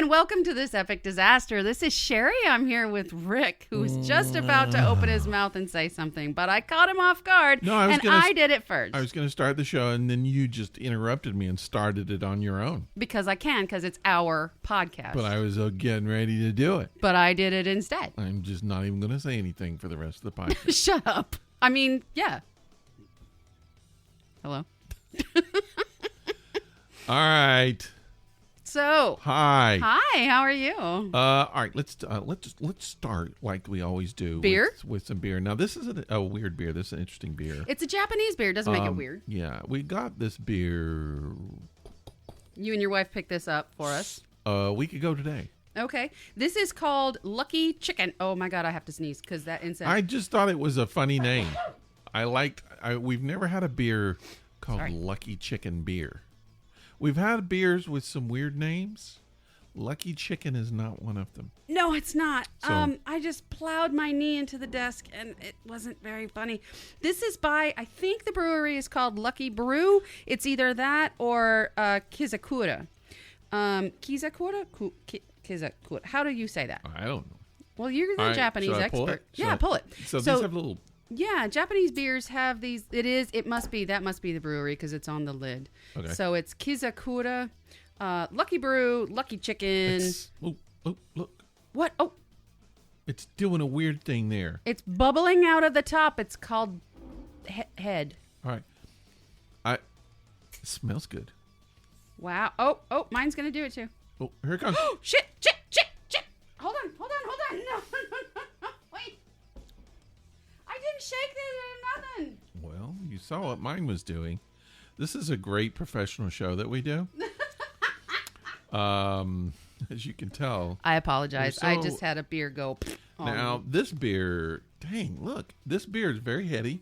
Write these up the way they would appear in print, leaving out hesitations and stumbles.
and welcome to this epic disaster. This is Cheri. I'm here with Rick, who was just about to open his mouth and say something, but I caught him off guard, I did it first. I was going to start the show, and then you just interrupted me and started it on your own. Because it's our podcast. But I was getting ready to do it. But I did it instead. I'm just not even going to say anything for the rest of the podcast. Shut up. I mean, yeah. Hello? All right. So, hi, how are you? All right, let's start like we always do. Beer? With some beer. Now, this is a weird beer. This is an interesting beer. It's a Japanese beer. It doesn't make it weird. Yeah, we got this beer. You and your wife picked this up for us. A week ago today. Okay. This is called Lucky Chicken. Oh, my God, I have to sneeze because that insect. I just thought it was a funny name. We've never had a beer called Lucky Chicken beer. We've had beers with some weird names. Lucky Chicken is not one of them. No, it's not. So, I just plowed my knee into the desk, and it wasn't very funny. This is by, I think the brewery is called Lucky Brew. It's either that or Kizakura. Kizakura? Kizakura. How do you say that? I don't know. Well, you're the Japanese expert. Pull it. So these have little... Yeah, Japanese beers have these. That must be the brewery because it's on the lid. Okay. So it's Kizakura, Lucky Brew, Lucky Chicken. Look. What? Oh. It's doing a weird thing there. It's bubbling out of the top. It's called head. All right. It smells good. Wow. Oh, mine's going to do it too. Oh, here it comes. Shit. Hold on. No. Wait. I didn't shake this or nothing. Well, you saw what mine was doing. This is a great professional show that we do. As you can tell. I apologize. I just had a beer go. Now, this beer, look. This beer is very heady.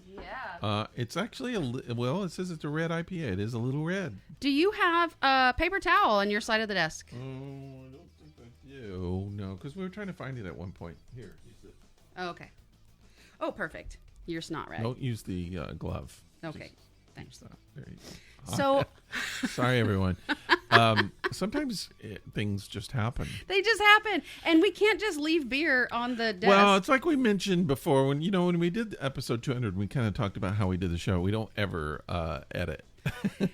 Yeah. It's actually it says it's a red IPA. It is a little red. Do you have a paper towel on your side of the desk? Oh, I don't think I do. No, because we were trying to find it at one point. Here, use this. Oh, okay. Oh, perfect. You're snot red. Don't use the glove. Okay. Thanks. There you go. So, sorry, everyone. Sometimes things just happen. They just happen. And we can't just leave beer on the desk. Well, it's like we mentioned before when we did episode 200, we kind of talked about how we did the show. We don't ever edit.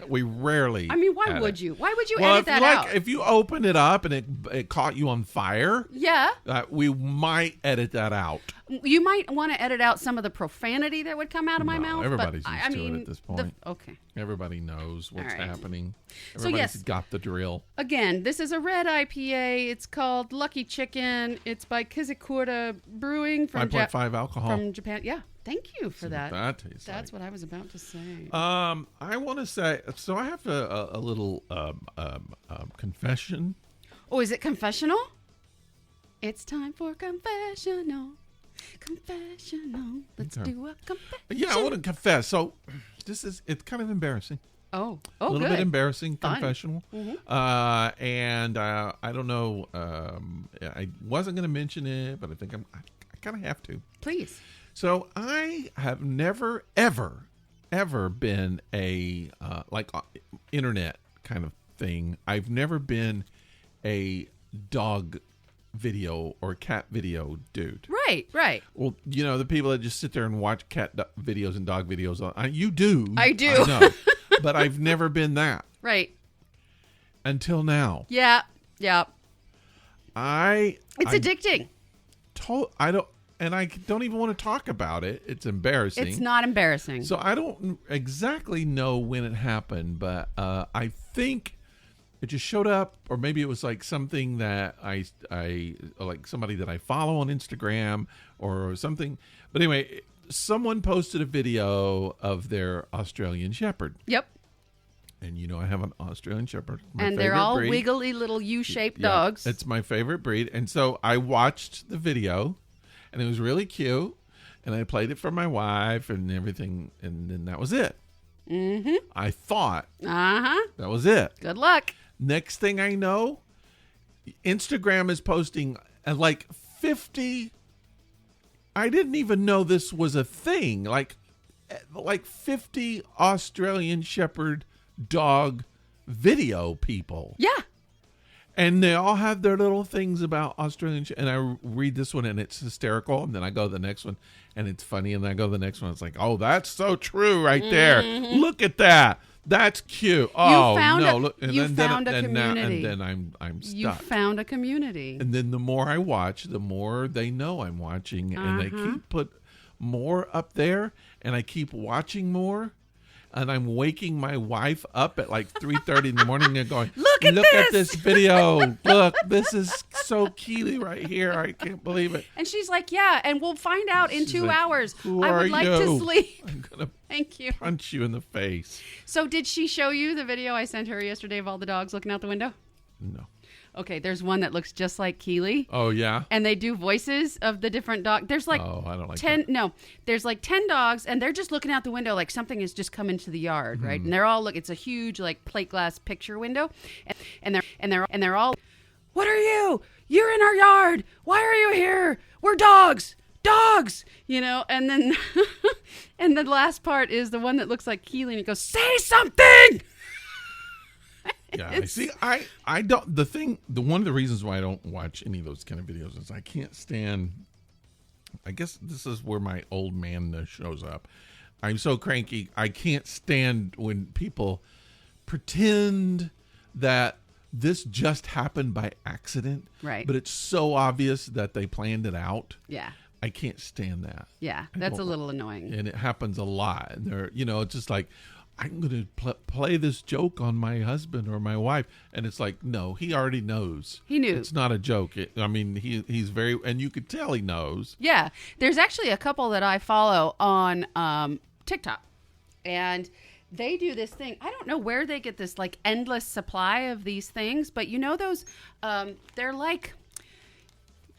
We rarely. I mean, why would you? Why would you edit that out? If you open it up and it caught you on fire, yeah, we might edit that out. You might want to edit out some of the profanity that would come out of my mouth. Everybody's used to it at this point. Okay. Everybody knows what's happening. Everybody's got the drill. Again, this is a red IPA. It's called Lucky Chicken. It's by Kizakura Brewing from 5.5 alcohol from Japan. Yeah. Thank you for that. That's what I was about to say. I want to say, so I have a little confession. Oh, is it confessional? It's time for confessional. Confessional. Let's do a confession. Yeah, I want to confess. So it's kind of embarrassing. Oh, a little bit embarrassing. Fun. Confessional. Mm-hmm. And I don't know. I wasn't going to mention it, but I think I kind of have to. Please. So I have never, ever been a internet kind of thing. I've never been a dog video or cat video dude. Right. Well, the people that just sit there and watch cat videos and dog videos. You do. I do. I know. But I've never been that. Right. Until now. Yeah. It's addicting. And I don't even want to talk about it. It's embarrassing. It's not embarrassing. So I don't exactly know when it happened, but I think it just showed up, or maybe it was like something that I like somebody that I follow on Instagram or something. But anyway, someone posted a video of their Australian Shepherd. Yep. And I have an Australian Shepherd. And they're all breed. Wiggly little U-shaped dogs. It's my favorite breed. And so I watched the video. And it was really cute, and I played it for my wife and everything, and then that was it. Mm-hmm. I thought that was it. Good luck. Next thing I know, Instagram is posting like 50. I didn't even know this was a thing. Like 50 Australian Shepherd dog video people. Yeah. And they all have their little things about Australian. And I read this one and it's hysterical. And then I go to the next one and it's funny. And then I go to the next one. It's like, oh, that's so true right there. Look at that. That's cute. Oh, no. Look. And you found a And community. then I'm stuck. You found a community. And then the more I watch, the more they know I'm watching. And they keep put more up there. And I keep watching more. And I'm waking my wife up at like 3:30 in the morning and going, Look at this video. Look, this is so Keely right here. I can't believe it. And she's like, yeah, and we'll find out in She's 2 like, hours. Who I are would like you? to sleep. I'm going to Thank you. punch you in the face. So did she show you the video I sent her yesterday of all the dogs looking out the window? No. Okay, there's one that looks just like Keely. Oh, yeah? And they do voices of the different dogs. There's like I don't like 10. that. No, there's like 10 dogs, and they're just looking out the window like something has just come into the yard, right? And they're all it's a huge like plate glass picture window, and they're all, what are you? You're in our yard. Why are you here? We're dogs. Dogs, and then and the last part is the one that looks like Keely, and he goes, say something. Yeah, I see. I don't. One of the reasons why I don't watch any of those kind of videos is I can't stand. I guess this is where my old man shows up. I'm so cranky. I can't stand when people pretend that this just happened by accident. Right. But it's so obvious that they planned it out. Yeah. I can't stand that. Yeah, that's a little annoying. And it happens a lot. And they're, it's just like, I'm going to play this joke on my husband or my wife. And it's like, no, he already knows. He knew. It's not a joke. He's very, and you could tell he knows. Yeah. There's actually a couple that I follow on TikTok. And they do this thing. I don't know where they get this like endless supply of these things. But those, they're like,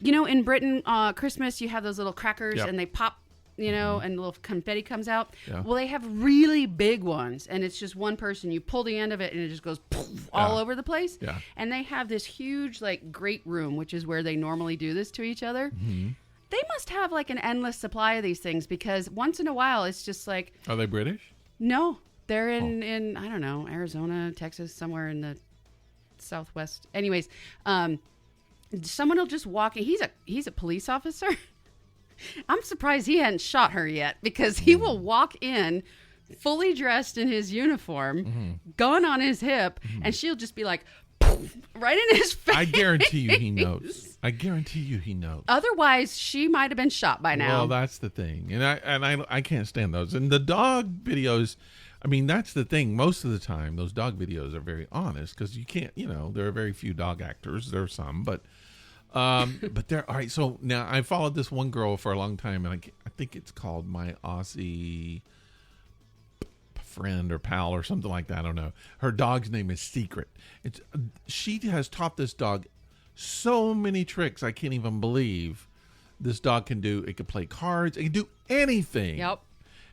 in Britain, Christmas, you have those little crackers and they pop. And a little confetti comes out. Yeah. Well, they have really big ones, and it's just one person. You pull the end of it, and it just goes poof, all over the place. Yeah. And they have this huge, like, grate room, which is where they normally do this to each other. Mm-hmm. They must have, like, an endless supply of these things, because once in a while, it's just like... Are they British? No. They're in I don't know, Arizona, Texas, somewhere in the Southwest. Anyways, someone will just walk in. He's a police officer. I'm surprised he hadn't shot her yet, because he will walk in fully dressed in his uniform, gun on his hip, and she'll just be like, poof, right in his face. I guarantee you he knows. Otherwise, she might have been shot by now. Well, that's the thing. And I can't stand those. And the dog videos, that's the thing. Most of the time, those dog videos are very honest, because you can't, there are very few dog actors. There are some, but they're all right. So now I followed this one girl for a long time, and I think it's called My Aussie Friend or Pal or something like that. I don't know. Her dog's name is Secret. She has taught this dog so many tricks. I can't even believe this dog can do. It can play cards. It can do anything. Yep.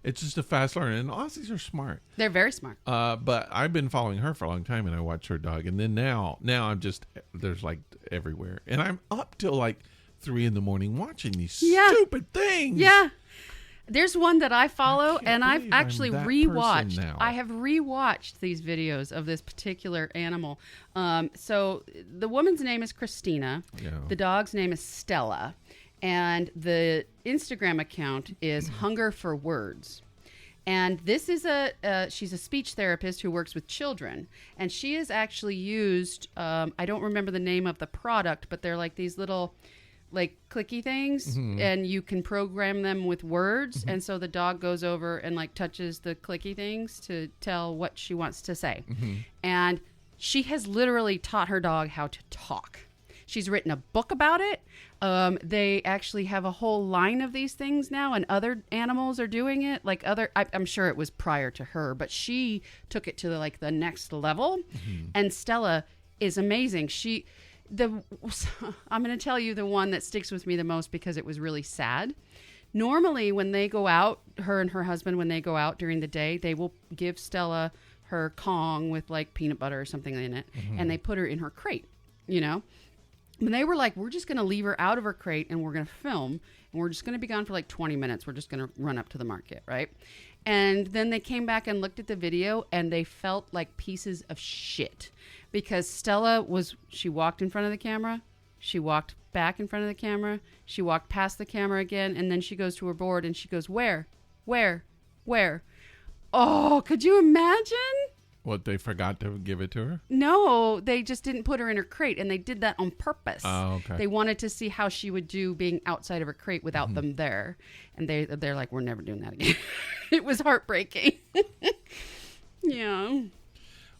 It's just a fast learner, and Aussies are smart. They're very smart. But I've been following her for a long time, and I watch her dog, and then now I'm just, there's like everywhere, and I'm up till like 3 a.m. watching these stupid things. Yeah. There's one that I follow, and I've actually rewatched. Now. I have rewatched these videos of this particular animal. So the woman's name is Christina. Yeah. The dog's name is Stella. And the Instagram account is Hunger for Words. And this is she's a speech therapist who works with children. And she has actually used, I don't remember the name of the product, but they're like these little like clicky things, and you can program them with words. And so the dog goes over and like touches the clicky things to tell what she wants to say. And she has literally taught her dog how to talk. She's written a book about it. They actually have a whole line of these things now, and other animals are doing it. I'm sure it was prior to her, but she took it to the next level. And Stella is amazing. I'm going to tell you the one that sticks with me the most, because it was really sad. Normally, when they go out, her and her husband, when they go out during the day, they will give Stella her Kong with like peanut butter or something in it, and they put her in her crate, And they were like, we're just going to leave her out of her crate, and we're going to film, and we're just going to be gone for like 20 minutes. We're just going to run up to the market, right? And then they came back and looked at the video, and they felt like pieces of shit. Because she walked in front of the camera, she walked back in front of the camera, she walked past the camera again, and then she goes to her board, and she goes, where? Oh, could you imagine? What, they forgot to give it to her? No, they just didn't put her in her crate, and they did that on purpose. Oh, okay. They wanted to see how she would do being outside of her crate without them there. And they're like, we're never doing that again. It was heartbreaking. Yeah.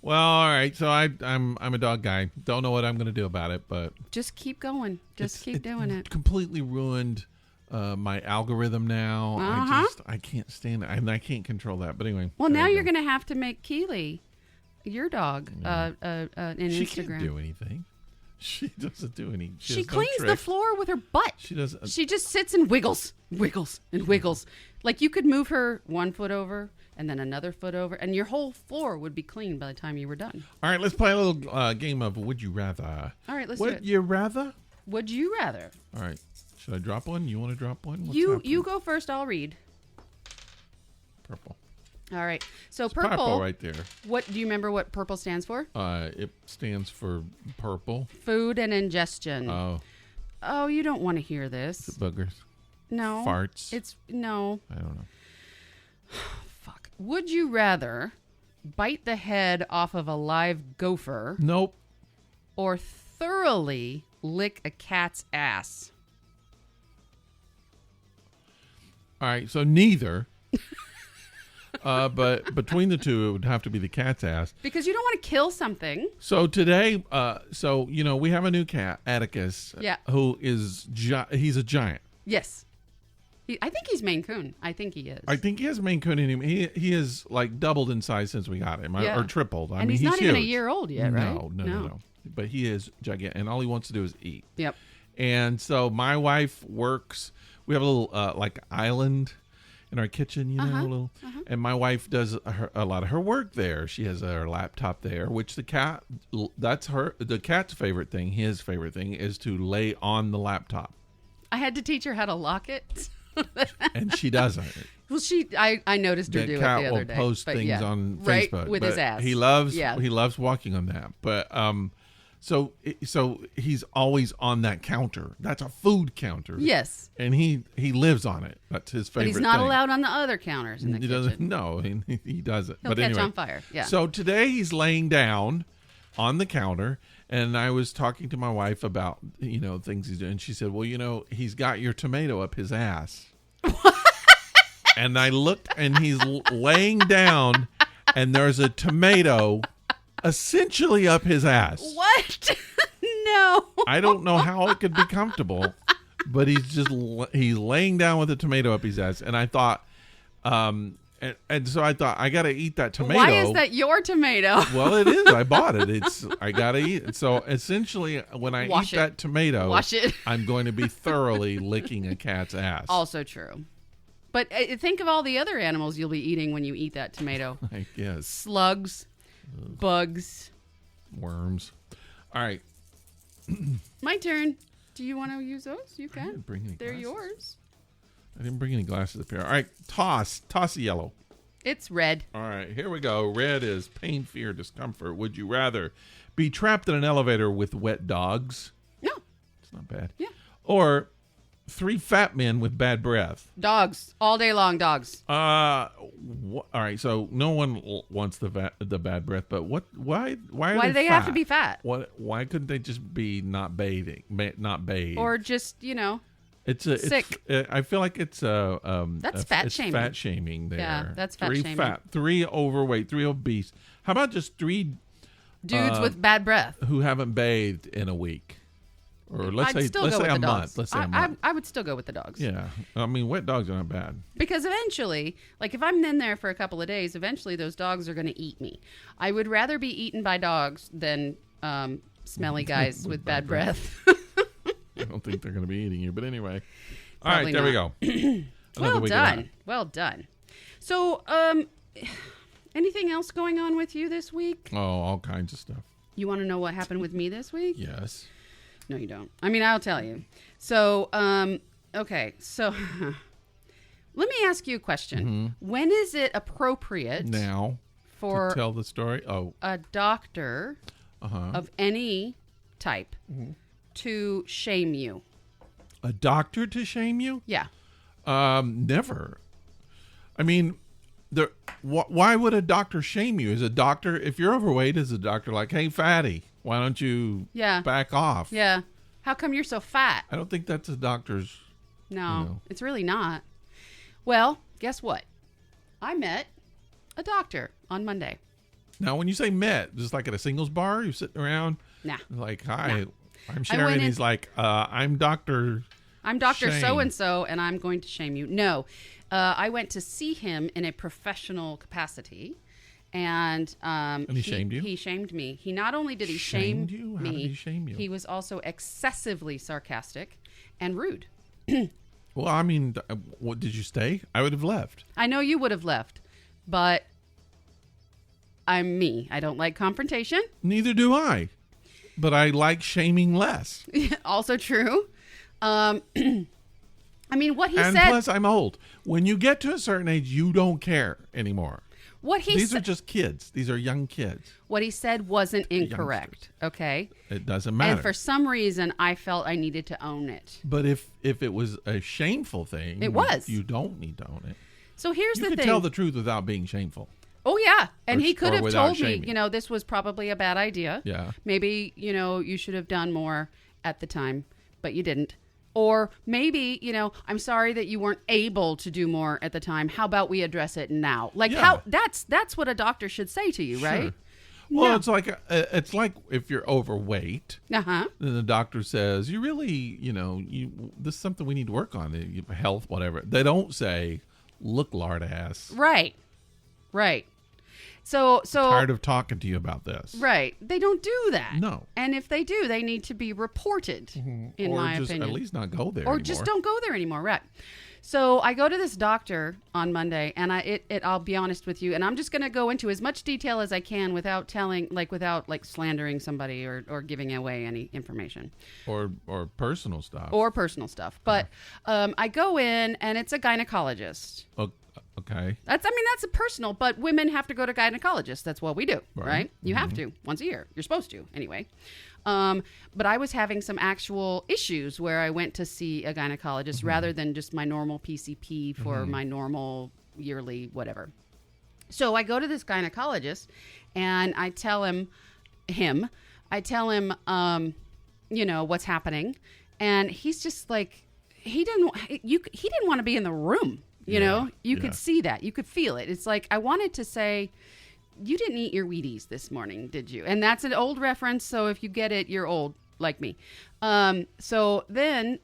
Well, all right. So I'm a dog guy. Don't know what I'm going to do about it, but just keep going. Just keep doing it. Completely ruined my algorithm now. I can't stand it, and I can't control that. But anyway. Well, now you're going to have to make Keely, your dog, an Instagram. She can't do anything. She doesn't do any. She cleans the floor with her butt. She doesn't. She just sits and wiggles. Like you could move her 1 foot over and then another foot over, and your whole floor would be clean by the time you were done. All right, let's play a little game of Would You Rather. All right, let's do it. Would you rather? Would you rather? All right. Should I drop one? You want to drop one? You go first. I'll read. Purple. All right. So It's purple right there. What do you remember? What purple stands for? It stands for purple. Food and ingestion. Oh, you don't want to hear this. boogers. No. Farts. No. I don't know. Fuck. Would you rather bite the head off of a live gopher? Nope. Or thoroughly lick a cat's ass? All right, so neither. But between the two, it would have to be the cat's ass. Because you don't want to kill something. So today, we have a new cat, Atticus. Yeah. Who is he's a giant. Yes. I think he's Maine Coon. I think he is. I think he has Maine Coon in him. He is like doubled in size since we got him, or tripled. And he's not even a year old yet, right? No. But he is gigantic, and all he wants to do is eat. Yep. And so my wife works. We have a little island in our kitchen, and my wife does a lot of her work there. She has her laptop there, which the cat's favorite thing. His favorite thing is to lay on the laptop. I had to teach her how to lock it. And she doesn't. Well, I noticed her do it the other day. The cat will post things on Facebook. Right, with his ass. He loves walking on that. But so he's always on that counter. That's a food counter. Yes. And he lives on it. That's his favorite thing. But he's not allowed on the other counters in the kitchen. Doesn't. No, he doesn't. He'll catch on fire. Yeah. So today he's laying down on the counter, and I was talking to my wife about things he's doing. And she said, "Well, he's got your tomato up his ass." And I looked, and he's laying down, and there's a tomato essentially up his ass. What? No. I don't know how it could be comfortable, but he's laying down with a tomato up his ass, and I thought, and so I thought, I got to eat that tomato. Why is that your tomato? Well, it is. I bought it. I got to eat it. So essentially, when I eat that tomato, wash it. I'm going to be thoroughly licking a cat's ass. Also true. But think of all the other animals you'll be eating when you eat that tomato. I guess. Slugs, bugs, worms. All right. My turn. Do you want to use those? You can. I didn't bring any They're glasses. yours. I didn't bring any glasses up here. All right. Toss a yellow. It's red. All right. Here we go. Red is pain, fear, discomfort. Would you rather be trapped in an elevator with wet dogs? No. It's not bad. Yeah. Or 3 fat men with bad breath. Dogs. All day long, dogs. All right. So no one wants the bad breath, but why do they have to be fat? Why couldn't they just be not bathe? Or just, sick. I feel like it's that's fat shaming. Fat shaming there. Yeah, that's fat 3 shaming. 3 overweight, 3 obese. How about just 3 dudes with bad breath who haven't bathed in a week? Or let's say a month. Let's say a month. I would still go with the dogs. Yeah. I mean, wet dogs are not bad. Because eventually, like if I'm in there for a couple of days, eventually those dogs are going to eat me. I would rather be eaten by dogs than smelly guys with bad breath. I don't think they're going to be eating you. But anyway. All Probably right, there not. we go. Well done. So, anything else going on with you this week? Oh, all kinds of stuff. You want to know what happened with me this week? Yes. No, you don't. I mean, I'll tell you. So, okay. So, let me ask you a question. When is it appropriate Now, for to tell the story? a doctor of any type to shame you? A doctor to shame you? Yeah. Never. I mean, why would a doctor shame you? Is a doctor, if you're overweight, is a doctor like, hey, fatty, why don't you back off? Yeah. How come you're so fat? I don't think that's a doctor's. No, it's really not. Well, guess what? I met a doctor on Monday. Now, when you say met, just like at a singles bar, you're sitting around, Nah. like, hi, Nah. I'm Cheri, and he's like, I'm Dr. Shame. So-and-so, and I'm going to shame you. No, I went to see him in a professional capacity, and he shamed you? He shamed me. He not only did he shame you? How me, did he shame you? He was also excessively sarcastic and rude. Well, I mean, what did you stay? I would have left. I know you would have left, but I'm me. I don't like confrontation. Neither do I. But I like shaming less. Also true. I mean, what he and said. Plus, I'm old. When you get to a certain age, you don't care anymore. These are just kids. These are young kids. What he said wasn't incorrect. Okay. It doesn't matter. And for some reason, I felt I needed to own it. But if it was a shameful thing, it was. You don't need to own it. So here's the thing. You can tell the truth without being shameful. Oh, yeah. And he could have told me, shaming. this was probably a bad idea. Yeah. Maybe, you should have done more at the time, but you didn't. Or maybe, I'm sorry that you weren't able to do more at the time. How about we address it now? That's what a doctor should say to you, right? Sure. Well, No. it's like if you're overweight, then the doctor says, you really, this is something we need to work on, health, whatever. They don't say, look, lard ass. Right. So Tired of talking to you about this. Right. They don't do that. No. And if they do, they need to be reported, in or my just opinion. at least not go there Or anymore. just don't go there anymore. Right. So I go to this doctor on Monday, and I'll be honest with you, and I'm just going to go into as much detail as I can without slandering somebody or giving away any information. Or personal stuff. But I go in, and it's a gynecologist. Okay. That's a personal, but women have to go to gynecologists. That's what we do, right? You have to once a year. You're supposed to anyway. But I was having some actual issues where I went to see a gynecologist rather than just my normal PCP for my normal yearly whatever. So I go to this gynecologist and I tell him, what's happening. And he's just like, he didn't want to be in the room. You could see that. You could feel it. It's like, I wanted to say, you didn't eat your Wheaties this morning, did you? And that's an old reference. So if you get it, you're old like me. So then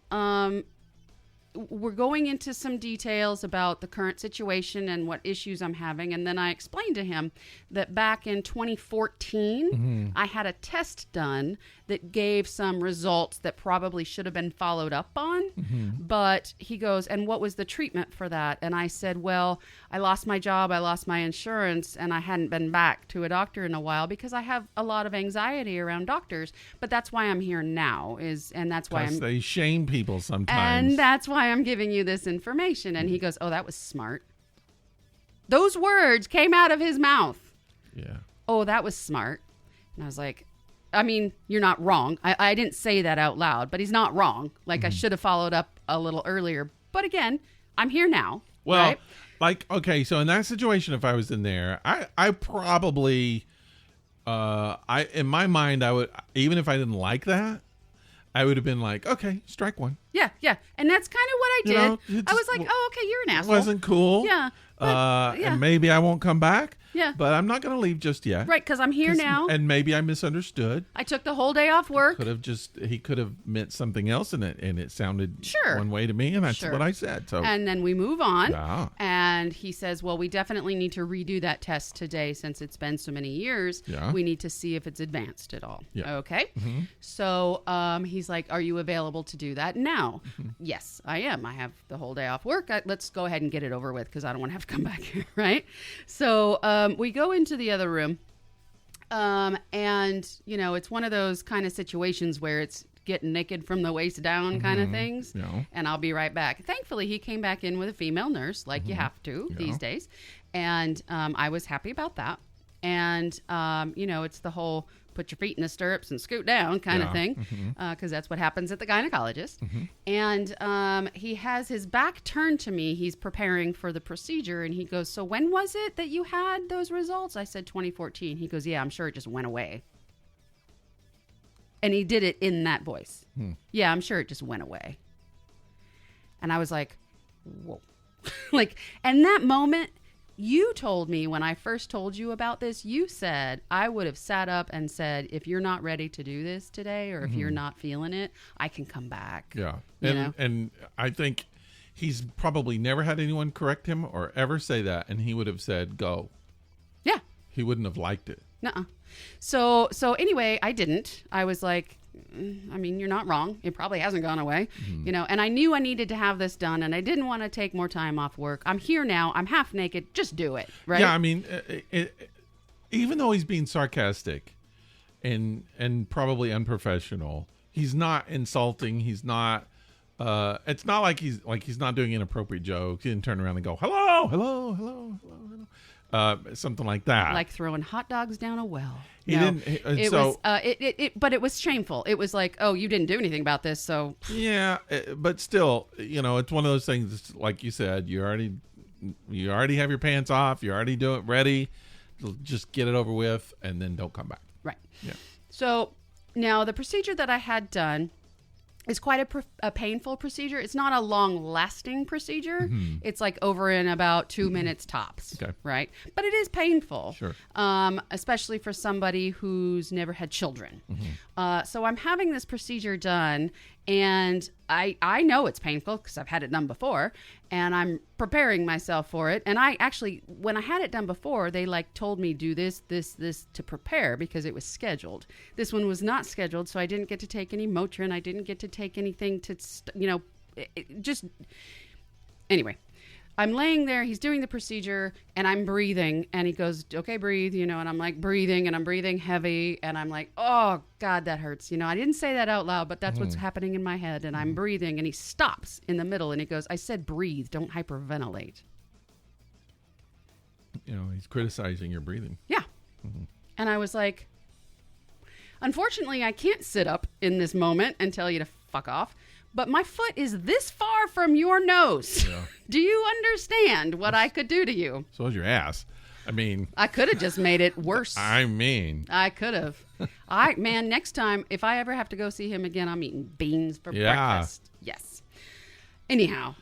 we're going into some details about the current situation and what issues I'm having. And then I explained to him that back in 2014, I had a test done that gave some results that probably should have been followed up on. But he goes, and what was the treatment for that? And I said, well, I lost my job, I lost my insurance, and I hadn't been back to a doctor in a while because I have a lot of anxiety around doctors. But that's why I'm here now, and that's why they shame people sometimes. And that's why I'm giving you this information. And he goes, oh, that was smart. Those words came out of his mouth. Yeah. Oh, that was smart. And I was like, I mean, you're not wrong. I didn't say that out loud, but he's not wrong. Like, I should have followed up a little earlier. But again, I'm here now. Well, right? Okay, so in that situation, if I was in there, I probably, in my mind, I would, even if I didn't like that, I would have been like, okay, strike one. Yeah. And that's kind of what I did. I was like, oh, okay, you're an asshole. Wasn't cool. Yeah. And maybe I won't come back. Yeah. But I'm not going to leave just yet. Right, because I'm here now. And maybe I misunderstood. I took the whole day off work. He could have meant something else in it, and it sounded one way to me, and that's what I said. So. And then we move on. Yeah. And he says, well, we definitely need to redo that test today since it's been so many years. Yeah. We need to see if it's advanced at all. Yeah. Okay. So he's like, are you available to do that now? Yes, I am. I have the whole day off work. Let's go ahead and get it over with because I don't want to have to come back here, right? So we go into the other room. And, it's one of those kind of situations where it's get naked from the waist down kind of things. Yeah. And I'll be right back. Thankfully, he came back in with a female nurse, like you have to these days. And I was happy about that. And, it's the whole put your feet in the stirrups and scoot down kind of thing, because that's what happens at the gynecologist. And he has his back turned to me. He's preparing for the procedure, and he goes, so when was it that you had those results? I said 2014. He goes, yeah, I'm sure it just went away. And he did it in that voice. Yeah, I'm sure it just went away. And I was like, whoa. And that moment... You told me when I first told you about this, you said I would have sat up and said, if you're not ready to do this today, or if you're not feeling it, I can come back. Yeah. You And I think he's probably never had anyone correct him or ever say that. And he would have said, go. Yeah. He wouldn't have liked it. Nuh-uh. So anyway, I didn't. I was like, I mean, you're not wrong. It probably hasn't gone away, and I knew I needed to have this done, and I didn't want to take more time off work. I'm here now. I'm half naked. Just do it. Right. Yeah. I mean, even though he's being sarcastic and probably unprofessional, he's not insulting. He's not, it's not like he's not doing inappropriate jokes. He didn't turn around and go, hello, hello, hello, hello, hello. Something like that, like throwing hot dogs down a well. He didn't. But it was shameful. It was like, oh, you didn't do anything about this, so yeah. But still, it's one of those things. Like you said, you already have your pants off. You already do it ready. Just get it over with, and then don't come back. Right. Yeah. So now the procedure that I had done is quite a painful procedure. It's not a long-lasting procedure. It's like over in about 2 minutes tops, right? But it is painful, sure. Especially for somebody who's never had children. So I'm having this procedure done, and I know it's painful because I've had it done before, and I'm preparing myself for it. And I actually, when I had it done before, they told me do this to prepare because it was scheduled. This one was not scheduled, so I didn't get to take any Motrin. I didn't get to take anything to, anyway. I'm laying there, he's doing the procedure, and I'm breathing, and he goes, okay, breathe, and I'm like breathing, and I'm breathing heavy, and I'm like, oh, God, that hurts. I didn't say that out loud, but that's what's happening in my head, and I'm breathing, and he stops in the middle, and he goes, I said breathe, don't hyperventilate. He's criticizing your breathing. Yeah. And I was like, unfortunately, I can't sit up in this moment and tell you to fuck off. But my foot is this far from your nose. Yeah. Do you understand what I could do to you? So is your ass. I mean, I could have just made it worse. I could have. Next time, if I ever have to go see him again, I'm eating beans for breakfast. Yes. Anyhow,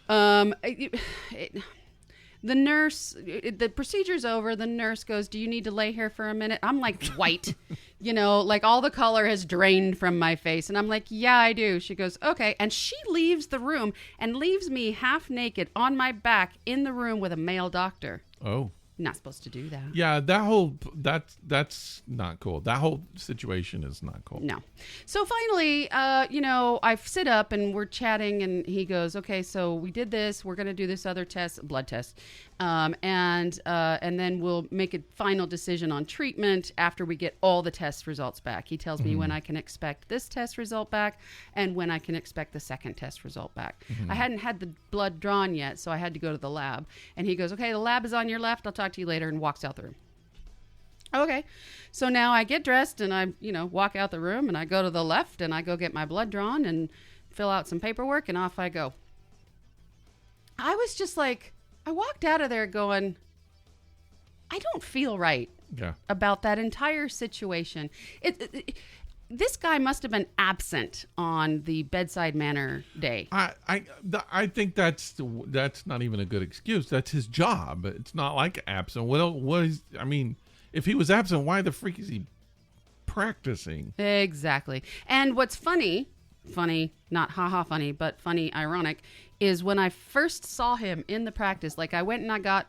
the nurse, the procedure's over. The nurse goes, do you need to lay here for a minute? I'm like white, like all the color has drained from my face. And I'm like, yeah, I do. She goes, okay. And she leaves the room and leaves me half naked on my back in the room with a male doctor. Oh. Not supposed to do that. Yeah, that's not cool. That whole situation is not cool. No. So finally, I sit up and we're chatting, and he goes, "Okay, so we did this. We're going to do this other test, blood test, and then we'll make a final decision on treatment after we get all the test results back." He tells me when I can expect this test result back and when I can expect the second test result back. I hadn't had the blood drawn yet, so I had to go to the lab. And he goes, "Okay, the lab is on your left. I'll talk to you later," and walks out the room. Okay. So now I get dressed and I, walk out the room and I go to the left and I go get my blood drawn and fill out some paperwork and off I go. I was just like, I walked out of there going, I don't feel right about that entire situation. This guy must have been absent on the bedside manner day. I think that's not even a good excuse. That's his job. It's not like absent. If he was absent, why the freak is he practicing? Exactly. And what's funny, not haha funny, but funny, ironic, is when I first saw him in the practice, I went and I got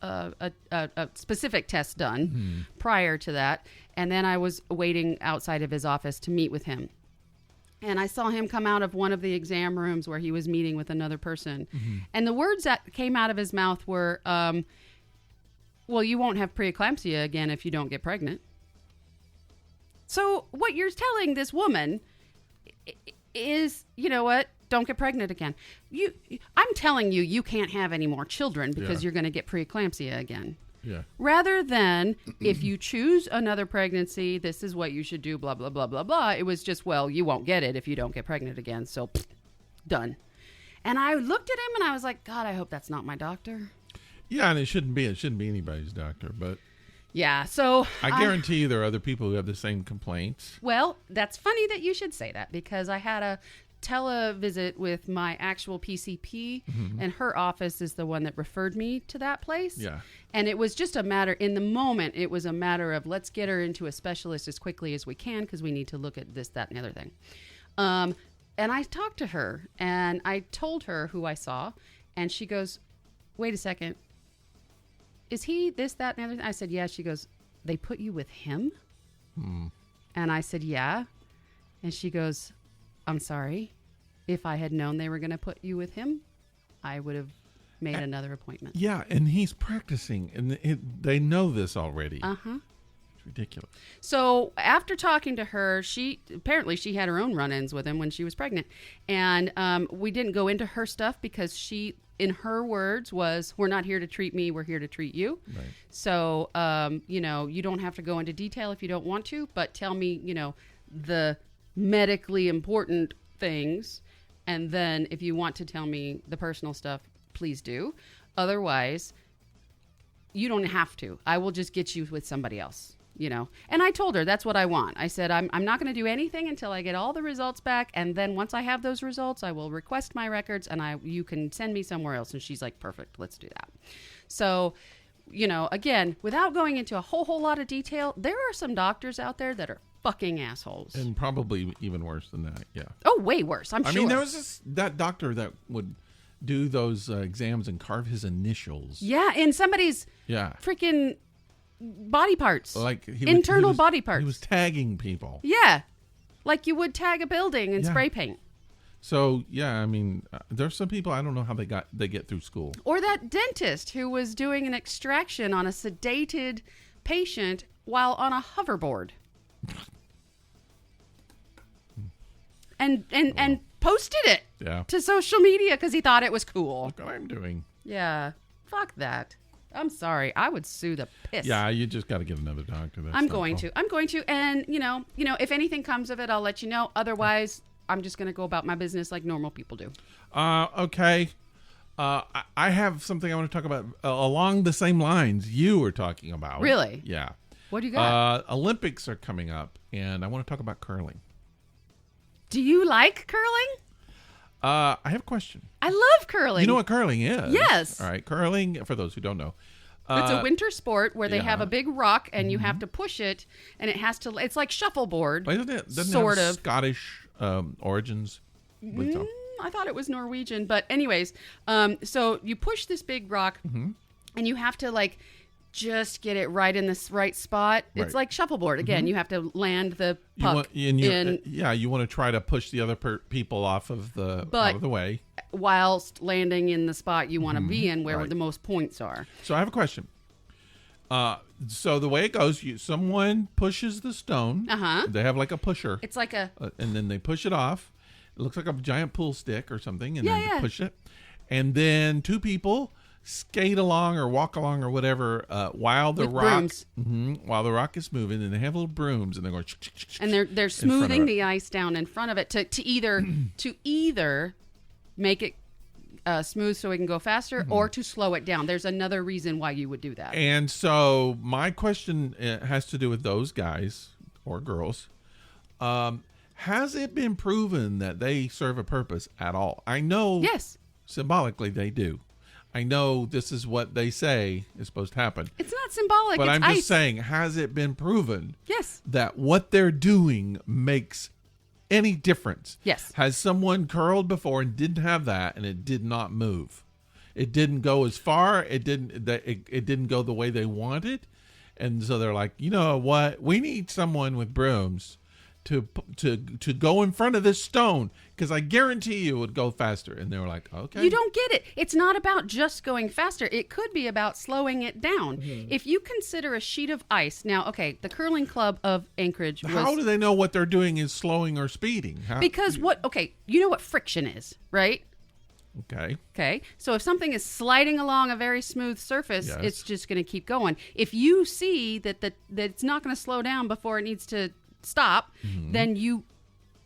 a specific test done prior to that. And then I was waiting outside of his office to meet with him. And I saw him come out of one of the exam rooms where he was meeting with another person. And the words that came out of his mouth were, well, you won't have preeclampsia again if you don't get pregnant. So what you're telling this woman is, you know what? Don't get pregnant again. I'm telling you, you can't have any more children because you're going to get preeclampsia again. Yeah. Rather than if you choose another pregnancy, this is what you should do, blah, blah, blah, blah, blah. It was just, well, you won't get it if you don't get pregnant again. So done. And I looked at him and I was like, God, I hope that's not my doctor. Yeah, and it shouldn't be. It shouldn't be anybody's doctor, but yeah. So I guarantee you there are other people who have the same complaints. Well, that's funny that you should say that because I had a televisit with my actual PCP, and her office is the one that referred me to that place. Yeah. And it was just a matter, in the moment, it was a matter of let's get her into a specialist as quickly as we can because we need to look at this, that, and the other thing. And I talked to her, and I told her who I saw, and she goes, wait a second. Is he this, that, and the other thing? I said, yeah. She goes, they put you with him? And I said, yeah. And she goes, I'm sorry. If I had known they were going to put you with him, I would have made another appointment. Yeah, and he's practicing, and they know this already. Uh-huh. It's ridiculous. So after talking to her, she had her own run-ins with him when she was pregnant. And we didn't go into her stuff because she, in her words, was, we're not here to treat me, we're here to treat you. Right. So, you don't have to go into detail if you don't want to, but tell me, the medically important things. And then if you want to tell me the personal stuff, please do. Otherwise, you don't have to. I will just get you with somebody else, And I told her that's what I want. I said, I'm not going to do anything until I get all the results back. And then once I have those results, I will request my records and you can send me somewhere else. And she's like, perfect, let's do that. So, again, without going into a whole lot of detail, there are some doctors out there that are fucking assholes. And probably even worse than that, yeah. Oh, way worse, I'm sure. I mean, there was that doctor that would do those exams and carve his initials. Yeah, in somebody's freaking body parts. Like internal body parts. He was tagging people. Yeah, like you would tag a building in spray paint. So, yeah, I mean, there's some people, I don't know how they get through school. Or that dentist who was doing an extraction on a sedated patient while on a hoverboard. And posted it to social media because he thought it was cool. Look what I'm doing. Yeah. Fuck that. I'm sorry. I would sue the piss. Yeah, you just got to get another doctor. I'm going to. And, if anything comes of it, I'll let you know. Otherwise, I'm just going to go about my business like normal people do. Okay. I have something I want to talk about along the same lines you were talking about. Really? Yeah. What do you got? Olympics are coming up, and I want to talk about curling. Do you like curling? I have a question. I love curling. You know what curling is? Yes. All right. Curling, for those who don't know. It's a winter sport where they have a big rock, and you have to push it, and it's like shuffleboard. Doesn't it sort have of Scottish origins? I thought it was Norwegian. But anyways, so you push this big rock, and you have to, just get it right in this right spot. Right. It's like shuffleboard. Again, you have to land the puck you want to try to push the other people off of out of the way. Whilst landing in the spot you want to be in where the most points are. So I have a question. So the way it goes, someone pushes the stone. They have like a pusher. It's like and then they push it off. It looks like a giant pool stick or something. And then they push it. And then two people skate along or walk along or whatever while the rock is moving, and they have little brooms and they're going and they're smoothing the ice down in front of it to either make it smooth so it can go faster or to slow it down. There's another reason why you would do that. And so my question has to do with those guys or girls. Has it been proven that they serve a purpose at all? I know symbolically they do. I know this is what they say is supposed to happen. It's not symbolic. But it's I'm ice. just saying, has it been proven yes. that what they're doing makes any difference? Yes. Has someone curled before and didn't have that and it did not move? It didn't go as far. It didn't go the way they wanted. And so they're like, you know what? We need someone with brooms to go in front of this stone because I guarantee you it would go faster. And they were like, okay. You don't get it. It's not about just going faster. It could be about slowing it down. If you consider a sheet of ice. Now, okay, the curling club of Anchorage was... How do they know what they're doing is slowing or speeding? Because you know what friction is, right? Okay. So if something is sliding along a very smooth surface, Yes. it's just going to keep going. If you see that it's not going to slow down before it needs to stop, then you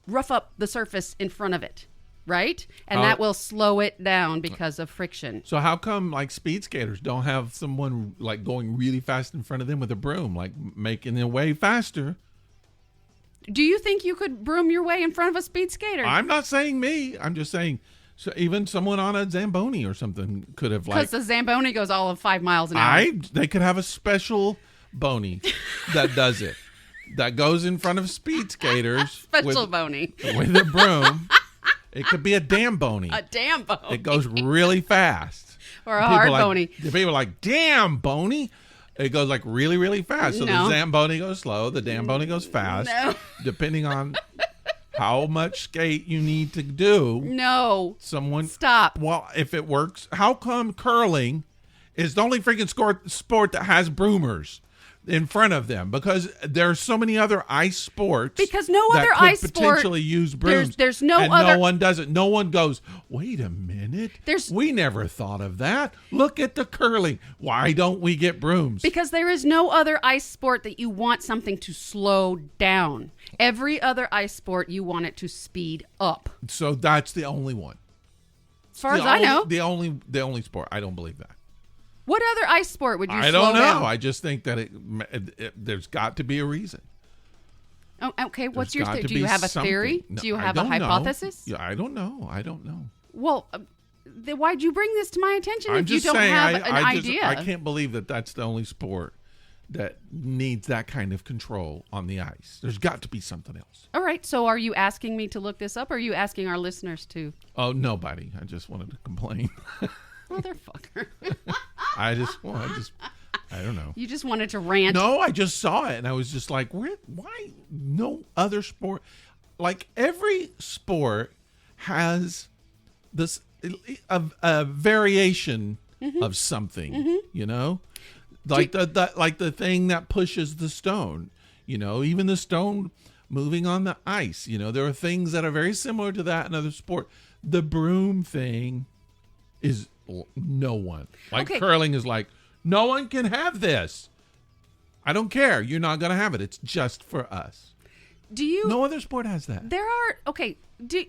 rough up the surface in front of it, right? And that will slow it down because of friction. So how come like speed skaters don't have someone like going really fast in front of them with a broom, like making their way faster? Do you think you could broom your way in front of a speed skater? I'm not saying me. I'm just saying so even someone on a Zamboni or something could have like... Because the Zamboni goes all of 5 miles an hour. They could have a special bony that does it. That goes in front of speed skaters. Special bony. With a broom. It could be a damn bony. A damn bony. It goes really fast. Or a hard like, bony. The people are like, damn bony. It goes like really, really fast. So No. the Zamboni goes slow. The damn bony goes fast. No. Depending on how much skate you need to do. No. Someone... Stop. Well, if it works, how come curling is the only freaking sport that has broomers in front of them? Because there's so many other ice sports. Because no that other could ice sport potentially use brooms. There's no and other. No one does it. No one goes, wait a minute. We never thought of that. Look at the curling. Why don't we get brooms? Because there is no other ice sport that you want something to slow down. Every other ice sport, you want it to speed up. So that's the only one. As far as I know. The only sport. I don't believe that. What other ice sport would you slow I don't know. down? I just think that there's got to be a reason. Oh, okay. What's There's your got to Do you be have a something. theory? No, Do you I have a don't know. hypothesis? Yeah, I don't know. Well, then why'd you bring this to my attention I'm if you just don't saying, have an idea? I can't believe that that's the only sport that needs that kind of control on the ice. There's got to be something else. All right. So are you asking me to look this up, or are you asking our listeners to? Oh, nobody. I just wanted to complain. Motherfucker. I don't know. You just wanted to rant. No, I just saw it and I was just like, why no other sport? Like every sport has this a variation of something, you know? Like the thing that pushes the stone, you know, even the stone moving on the ice, you know, there are things that are very similar to that in other sport. The broom thing is no one. Like curling is like, no one can have this. I don't care. You're not going to have it. It's just for us. No other sport has that.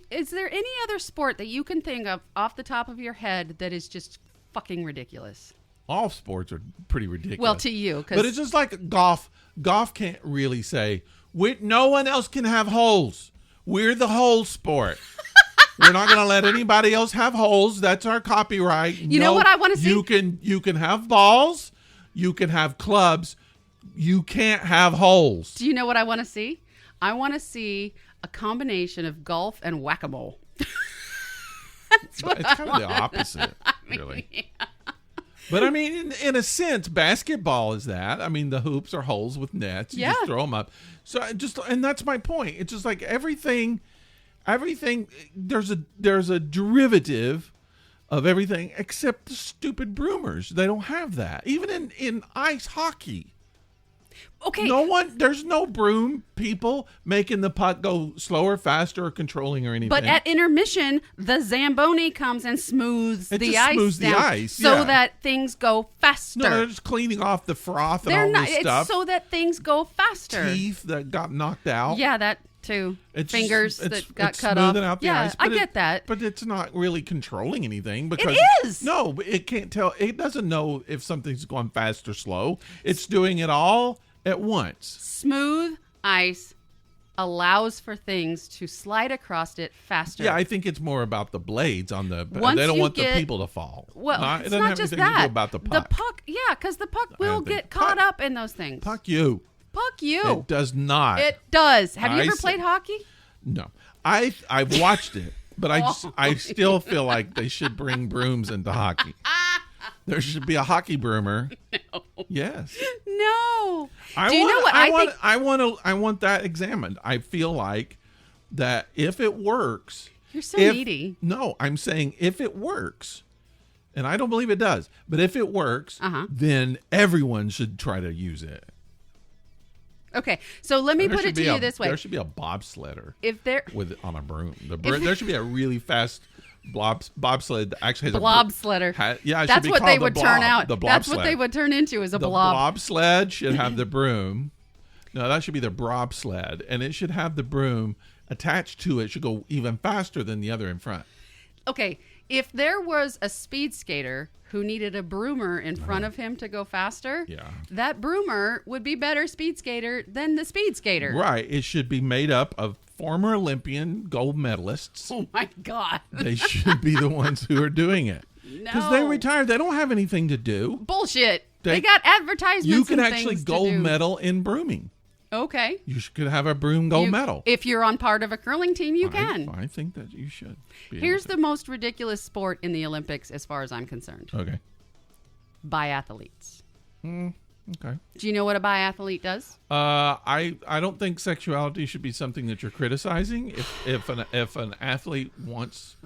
Is there any other sport that you can think of off the top of your head that is just fucking ridiculous? All sports are pretty ridiculous. Well, to you. But it's just like golf. Golf can't really say, no one else can have holes. We're the hole sport. We're not going to let anybody else have holes. That's our copyright. You know what I want to see? You can have balls. You can have clubs. You can't have holes. Do you know what I want to see? I want to see a combination of golf and whack-a-mole. It's kind of the opposite, really. Yeah. But I mean, in a sense, basketball is that. I mean, the hoops are holes with nets. You just throw them up. So and that's my point. It's just like everything. There's a derivative of everything except the stupid broomers. They don't have that. Even in ice hockey. Okay. There's no broom people making the puck go slower, faster, or controlling or anything. But at intermission, the Zamboni comes and smooths the ice down so that things go faster. No, they're just cleaning off the froth and all this stuff. It's so that things go faster. Teeth that got knocked out. Yeah, that too. Fingers that got cut off. Out the ice, I get that. But it's not really controlling anything because it is. No, it can't tell. It doesn't know if something's going fast or slow. It's doing it all at once. Smooth ice allows for things to slide across it faster. Yeah, I think it's more about the blades on the. They don't want the people to fall. Well, it's not just that. To do about the puck. The puck, because the puck will get caught up in those things. Puck you. It does not. It does. Have you ever played hockey? No, I've watched it, but I still feel like they should bring brooms into hockey. There should be a hockey broomer. No. Yes. No. I Do you know what I want that examined. I feel like that if it works. You're so needy. No, I'm saying if it works, and I don't believe it does, but if it works, then everyone should try to use it. Okay, so let me put it to you this way: there should be a bobsledder on a broom. There should be a really fast bobsled that actually has blobsledder. Yeah, that's what they would turn out. That's what they would turn into is a blob. The bobsled should have the broom. No, that should be the bobsled, and it should have the broom attached to it. Should go even faster than the other in front. Okay, if there was a speed skater who needed a broomer in front of him to go faster, that broomer would be better speed skater than the speed skater. Right. It should be made up of former Olympian gold medalists. Oh, my God. They should be the ones who are doing it. Because they retired. They don't have anything to do. Bullshit. They got advertisements. You can actually gold medal in brooming. Okay. You could have a broom gold medal. If you're on part of a curling team, you can. I think that you should. Here's the most ridiculous sport in the Olympics as far as I'm concerned. Okay. Biathletes. Okay. Do you know what a biathlete does? I don't think sexuality should be something that you're criticizing. If an athlete wants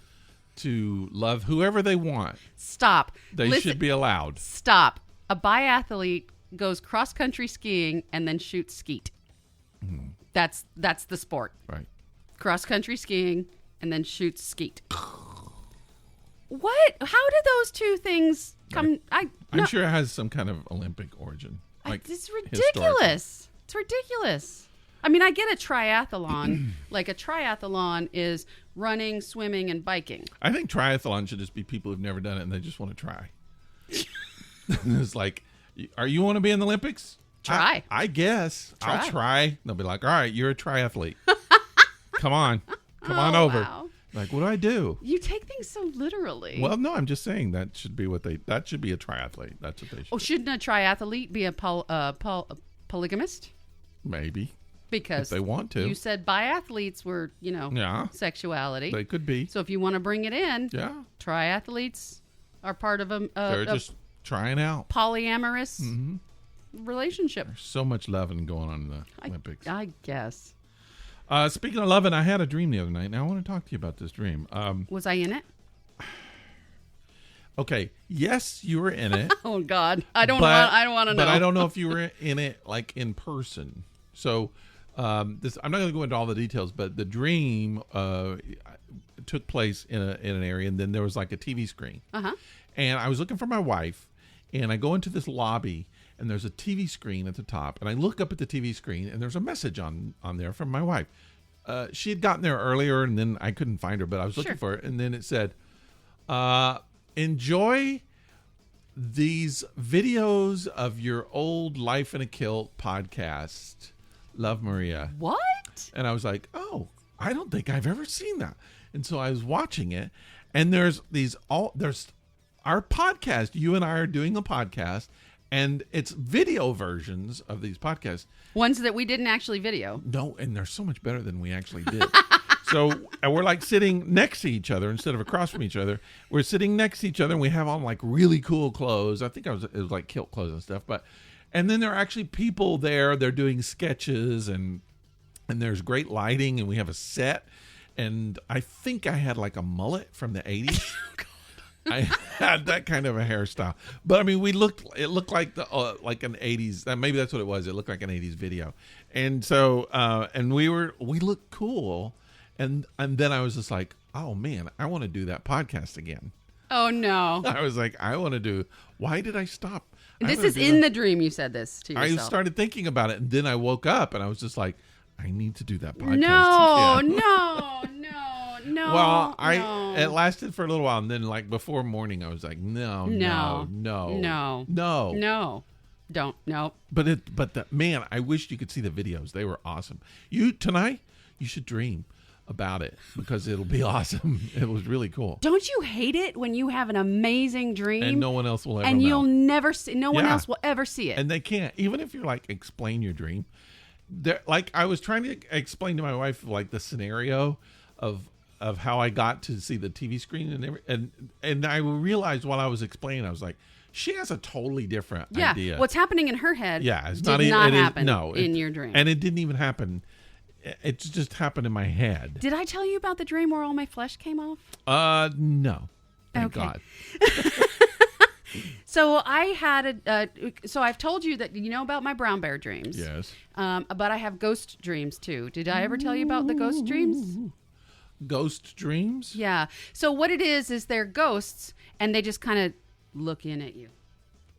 to love whoever they want. Stop. They should be allowed. Stop. A biathlete goes cross-country skiing and then shoots skeet. That's the sport. Right. Cross-country skiing and then shoots skeet. What? How did those two things come? Right. I'm sure it has some kind of Olympic origin. It's ridiculous. It's ridiculous. I mean, I get a triathlon. Like a triathlon is running, swimming, and biking. I think triathlon should just be people who've never done it and they just want to try. It's like, are you want to be in the Olympics? Try. I guess. I'll try. They'll be like, all right, you're a triathlete. Come on over. Wow. Like, what do I do? You take things so literally. Well, no, I'm just saying that should be that should be a triathlete. That's what they should. Oh, shouldn't a triathlete be a polygamist? Maybe. Because if they want to. You said biathletes were, sexuality. They could be. So if you want to bring it in, triathletes are part of they're just trying out polyamorous relationship. There's so much loving going on in the Olympics. I guess. Speaking of loving, I had a dream the other night. Now I want to talk to you about this dream. Was I in it? Okay. Yes, you were in it. Oh God, I don't want to know. But I don't know if you were in it like in person. So I'm not going to go into all the details, but the dream took place in an area, and then there was like a TV screen. And I was looking for my wife, and I go into this lobby, and there's a TV screen at the top, and I look up at the TV screen, and there's a message on there from my wife. She had gotten there earlier, and then I couldn't find her, but I was looking for it, and then it said, enjoy these videos of your old Life in a Kilt podcast. Love, Maria. What? And I was like, oh, I don't think I've ever seen that. And so I was watching it, and there's our podcast. You and I are doing a podcast, and it's video versions of these podcasts. Ones that we didn't actually video. No, and they're so much better than we actually did. So we're like sitting next to each other instead of across from each other. We're sitting next to each other, and we have on like really cool clothes. I think it was like kilt clothes and stuff. And then there are actually people there. They're doing sketches, and there's great lighting, and we have a set. And I think I had like a mullet from the 80s. I had that kind of a hairstyle, but I mean, it looked like like an 80s. Maybe that's what it was. It looked like an 80s video, and so and we looked cool, and then I was just like, oh man, I want to do that podcast again. Oh no! I was like, I want to do. Why did I stop? This is in the dream. You said this to yourself. I started thinking about it, and then I woke up, and I was just like, I need to do that podcast. No. Well, it lasted for a little while, and then like before morning, I was like, no. Don't. But man, I wished you could see the videos. They were awesome. Tonight, you should dream about it because it'll be awesome. It was really cool. Don't you hate it when you have an amazing dream and no one else will ever and know. you'll never see? No one else will ever see it, and they can't. Even if you're like explain your dream. Like I was trying to explain to my wife like the scenario of how I got to see the TV screen and I realized while I was explaining, I was like, She has a totally different Yeah. idea. What's happening in her head It's did not happen in your dream. And it didn't even happen. It just happened in my head. Did I tell you about the dream where all my flesh came off? No. Thank Okay. God. So I had so I've told you that about my brown bear dreams. Yes. But I have ghost dreams too. Did I ever tell you about the ghost dreams? Ghost dreams? Yeah. So what it is they're ghosts and they just kind of look in at you.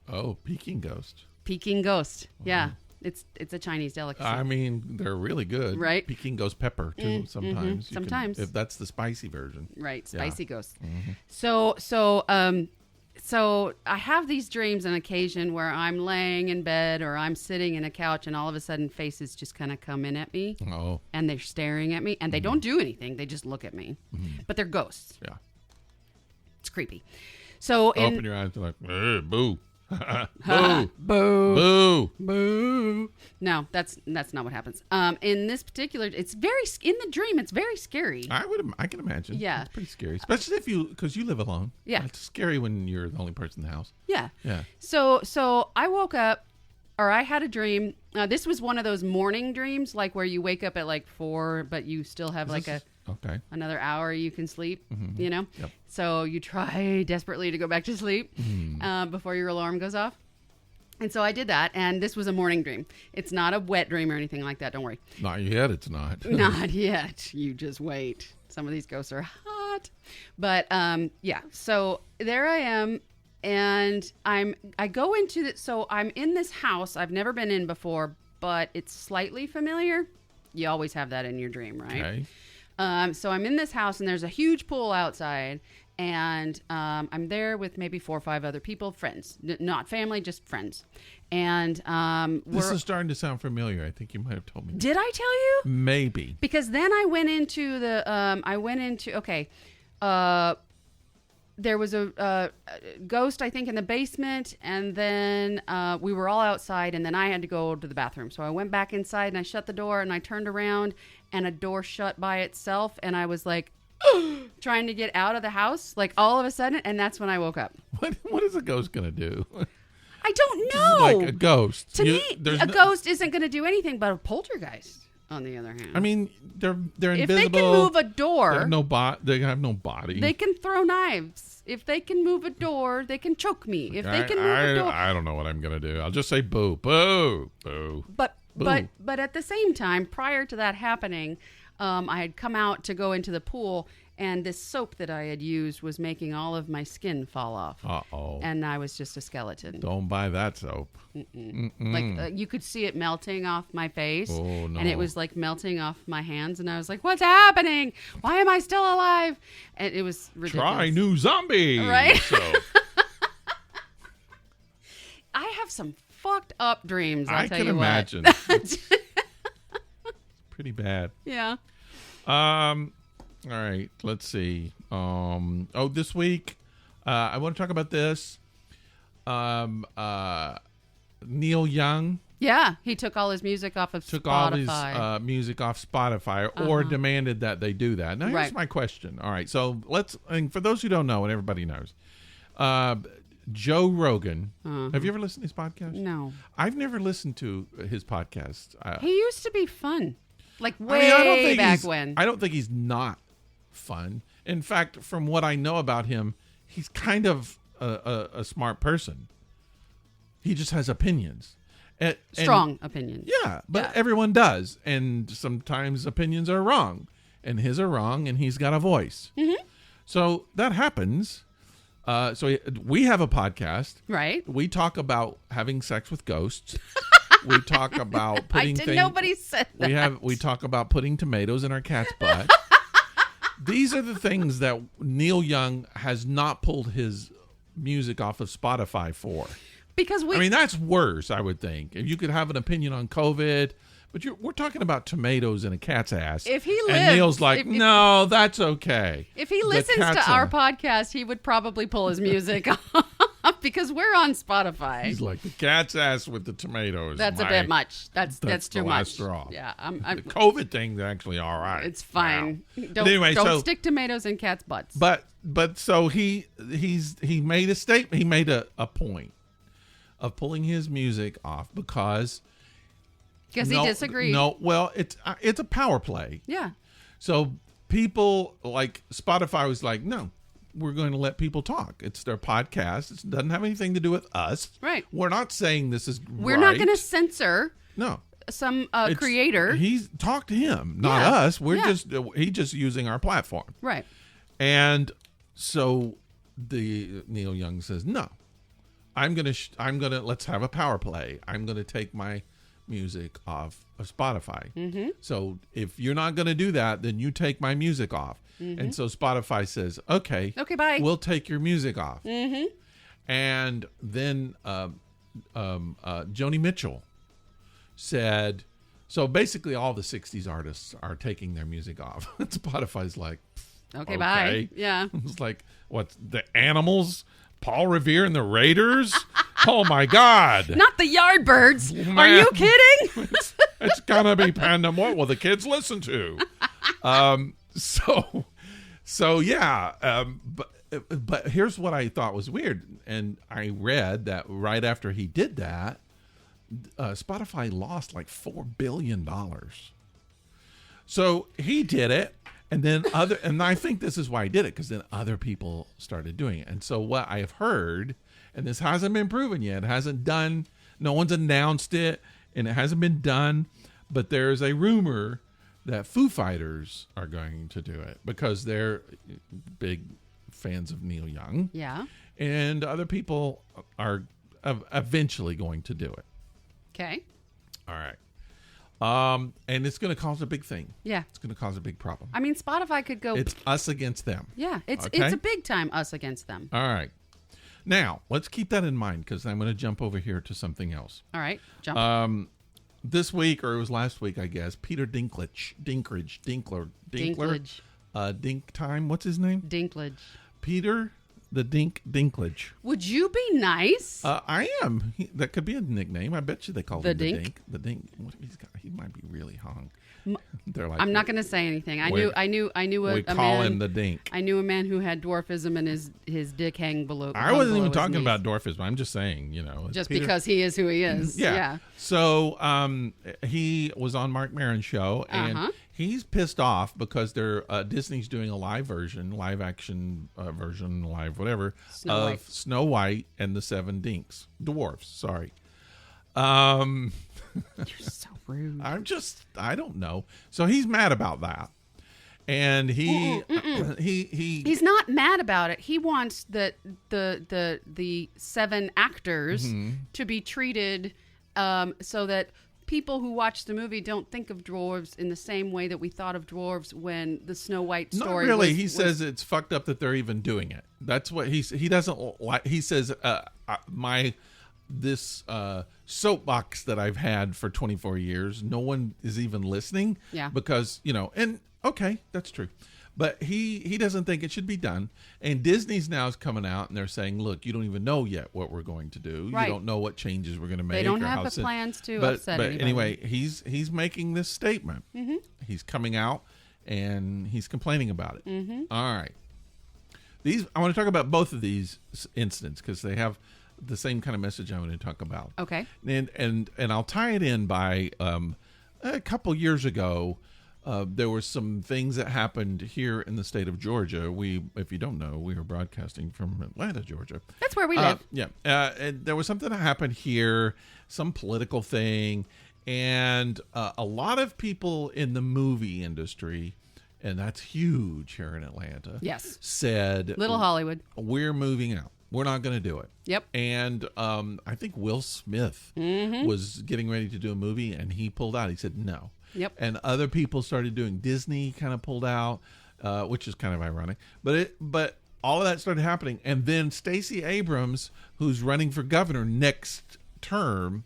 Oh, Peking ghost. Peking ghost. Yeah. It's a Chinese delicacy. I mean, they're really good. Right. Peking ghost pepper too. Sometimes. You Sometimes. if that's the spicy version. Right. Spicy ghost. Mm-hmm. So I have these dreams on occasion where I'm laying in bed or I'm sitting in a couch and all of a sudden faces just kind of come in at me. Oh. And they're staring at me and they don't do anything. They just look at me. But they're ghosts. Yeah. It's creepy. So Open your eyes and like, boo. boo. Boo. Boo. No, that's not what happens. In this particular, it's in the dream. It's very scary. I can imagine. Yeah. It's pretty scary, especially because you live alone. Yeah. It's scary when you're the only person in the house. Yeah. Yeah. So I woke up, or I had a dream. This was one of those morning dreams, like where you wake up at like 4, but you still have another hour you can sleep, Yep. So you try desperately to go back to sleep before your alarm goes off. And so I did that, and this was a morning dream. It's not a wet dream or anything like that. Don't worry. Not yet, it's not. Not yet. You just wait. Some of these ghosts are hot. But so there I am, and I go into so I'm in this house I've never been in before, but it's slightly familiar. You always have that in your dream, right? Okay. So I'm in this house and there's a huge pool outside, and I'm there with maybe 4 or 5 other people, friends, not family, just friends. And this is starting to sound familiar. I think you might have told me. Did I tell you? Maybe. Because then I went into there was a ghost, I think, in the basement, and then we were all outside, and then I had to go to the bathroom. So I went back inside, and I shut the door, and I turned around, and a door shut by itself, and I was like, trying to get out of the house, like all of a sudden, and that's when I woke up. What is a ghost going to do? I don't know. Like a ghost. To me, a ghost isn't going to do anything, but a poltergeist, on the other hand. I mean, they're invisible. If they can move a door, they have no body. They can throw knives. If they can move a door, they can choke me. If they can move a door, I don't know what I'm gonna do. I'll just say boo, boo, boo. But boo. but at the same time, prior to that happening, I had come out to go into the pool, and this soap that I had used was making all of my skin fall off. Uh-oh. And I was just a skeleton. Don't buy that soap. Like you could see it melting off my face. Oh, no. And it was like melting off my hands, and I was like, what's happening? Why am I still alive? And it was ridiculous. Try new zombie. Right? So. I have some fucked up dreams, I'll tell can you imagine. what. It's pretty bad. Yeah. All right, let's see. This week, I want to talk about this. Neil Young Yeah, he took all his music off of took Spotify. all his music off Spotify or demanded that they do that. Now, here's my question. All right, so and for those who don't know, and everybody knows, Joe Rogan. Have you ever listened to his podcast? No. I've never listened to his podcast. He used to be fun. Like way back when. I don't think he's not fun. In fact, from what I know about him, he's kind of a smart person. He just has opinions. Strong opinions. Yeah, but everyone does. And sometimes opinions are wrong. And his are wrong, and he's got a voice. Mm-hmm. So that happens. So we have a podcast. Right. We talk about having sex with ghosts. We talk about putting nobody said that. We talk about putting tomatoes in our cat's butt. These are the things that Neil Young has not pulled his music off of Spotify for. Because I mean, that's worse, I would think. If you could have an opinion on COVID, but we're talking about tomatoes in a cat's ass. If he and Neil's like, no, that's okay. If he listens to our podcast, he would probably pull his music off because we're on Spotify. He's like the cat's ass with the tomatoes. That's a bit much. That's too much. Straw. Yeah, the COVID thing's actually all right. It's fine. Wow. Don't stick tomatoes in cats' butts. But so he made a statement. He made a point of pulling his music off because he disagreed. No, well, it's a power play. Yeah. So people like Spotify was like, no, we're going to let people talk. It's their podcast. It doesn't have anything to do with us. Right. We're not saying this is We're not going to censor some creator. He's talk to him, not us. He's just using our platform. Right. And so Neil Young says, no, I'm going to let's have a power play. I'm going to take my music off of Spotify. Mm-hmm. So if you're not going to do that, then you take my music off. Mm-hmm. And so Spotify says, okay, bye. We'll take your music off. Mm-hmm. And then Joni Mitchell said, so basically all the 60s artists are taking their music off. And Spotify's like, okay, bye. Yeah. It's like, what, the Animals? Paul Revere and the Raiders? Oh my God! Not the Yardbirds. Man, are you kidding? it's gonna be Pandem. What will the kids listen to? So yeah. But here's what I thought was weird, and I read that right after he did that, Spotify lost like $4 billion. So he did it. And then and I think this is why I did it, because then other people started doing it. And so what I have heard, and this hasn't been proven yet, no one's announced it, and it hasn't been done, but there's a rumor that Foo Fighters are going to do it because they're big fans of Neil Young. Yeah. And other people are eventually going to do it. Okay. All right. And it's going to cause a big thing. Yeah. It's going to cause a big problem. I mean, Spotify could go. It's us against them. Yeah. It's a big time us against them. All right. Now, let's keep that in mind because I'm going to jump over here to something else. All right. Jump. This week, or it was last week, I guess, Peter Dinklage. Dink time. What's his name? Dinklage. Peter the Dinklage. Would you be nice? I am. That could be a nickname. I bet you they call him the the Dink. The Dink. He might be really hung. They're like, I'm not going to say anything. I knew we call him the Dink. I knew a man who had dwarfism and his dick hang below. I wasn't even talking about dwarfism. I'm just saying, just Peter, because he is who he is. Yeah. So he was on Mark Maron's show, and he's pissed off because Disney's doing a live action version, whatever, Snow White and the Seven Dwarfs. Sorry. You're so rude. I don't know. So he's mad about that. And he's not mad about it. He wants the seven actors to be treated so that people who watch the movie don't think of dwarves in the same way that we thought of dwarves when the Snow White story. Not really. He says it's fucked up that they're even doing it. That's what he doesn't like. He says this soapbox that I've had for 24 years, no one is even listening. Yeah. Because, and okay, that's true. But he doesn't think it should be done. And Disney's now is coming out and they're saying, look, you don't even know yet what we're going to do. Right. You don't know what changes we're going to make. They don't have the plans to upset anybody. But anyway, he's making this statement. Mm-hmm. He's coming out and he's complaining about it. Mm-hmm. All right. I want to talk about both of these incidents because they have the same kind of message I want to talk about. Okay. And I'll tie it in by a couple years ago. There were some things that happened here in the state of Georgia. If you don't know, we are broadcasting from Atlanta, Georgia. That's where we live. Yeah. And there was something that happened here, some political thing, and a lot of people in the movie industry, and that's huge here in Atlanta. Yes. Said, Little Hollywood. We're moving out. We're not going to do it. Yep. And I think Will Smith was getting ready to do a movie, and he pulled out. He said no. Yep. And other people started doing. Disney kind of pulled out, which is kind of ironic. But all of that started happening, and then Stacey Abrams, who's running for governor next term,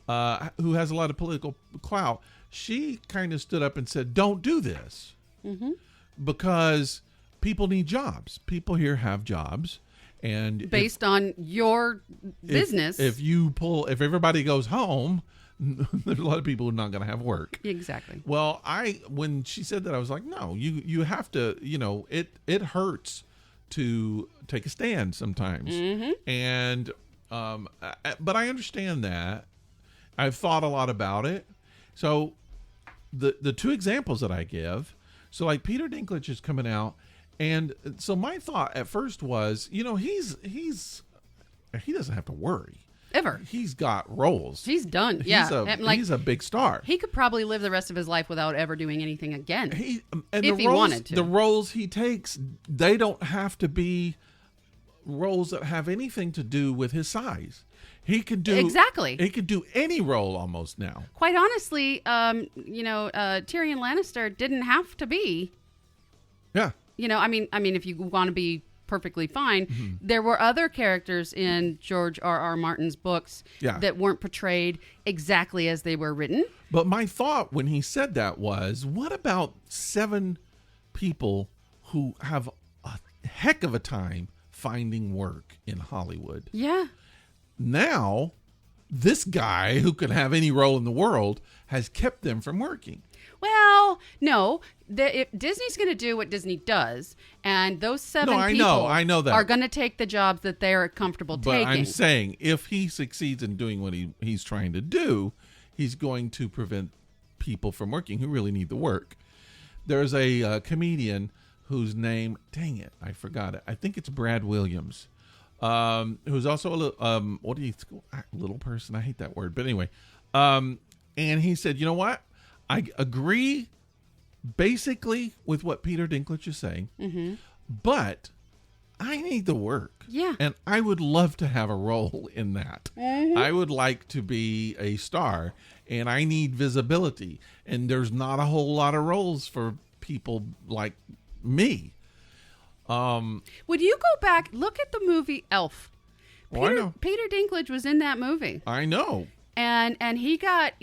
who has a lot of political clout, she kind of stood up and said, "Don't do this," because people need jobs. People here have jobs. And based on your business. If everybody goes home, there's a lot of people who are not going to have work. Exactly. Well, when she said that, I was like, no, you have to, it hurts to take a stand sometimes. And, but I understand that. I've thought a lot about it. So the two examples that I give, so like Peter Dinklage is coming out. And so my thought at first was, he doesn't have to worry. Ever. He's got roles. He's done. He's a big star. He could probably live the rest of his life without ever doing anything again. If he wanted to. The roles he takes, they don't have to be roles that have anything to do with his size. He could do exactly. He could do any role almost now. Quite honestly, Tyrion Lannister didn't have to be. Yeah. I mean, if you want to be perfectly fine, there were other characters in George R.R. Martin's books that weren't portrayed exactly as they were written. But my thought when he said that was, what about 7 people who have a heck of a time finding work in Hollywood? Yeah. Now, this guy who could have any role in the world has kept them from working. Well, no. Disney's going to do what Disney does, and those 7 people I know that. are going to take the jobs that they're comfortable taking. But I'm saying, if he succeeds in doing what he's trying to do, he's going to prevent people from working who really need the work. There's a comedian whose name, dang it, I forgot it. I think it's Brad Williams, who's also a little person. I hate that word, but anyway. And he said, you know what? I agree basically with what Peter Dinklage is saying, but I need the work. Yeah. And I would love to have a role in that. I would like to be a star, and I need visibility. And there's not a whole lot of roles for people like me. Would you go back, look at the movie Elf? I know. Peter Dinklage was in that movie. I know. And he got,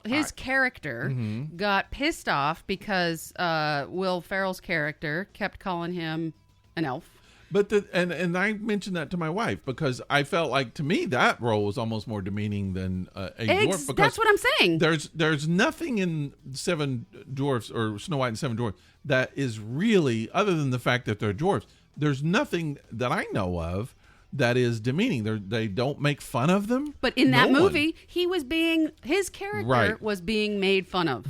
his character got pissed off because Will Ferrell's character kept calling him an elf. But and I mentioned that to my wife because I felt like, to me, that role was almost more demeaning than a dwarf. Because that's what I'm saying. There's nothing in Seven Dwarfs or Snow White and Seven Dwarfs that is really, other than the fact that they're dwarfs, there's nothing that I know of that is demeaning. They don't make fun of them. But in that movie, his character was being made fun of.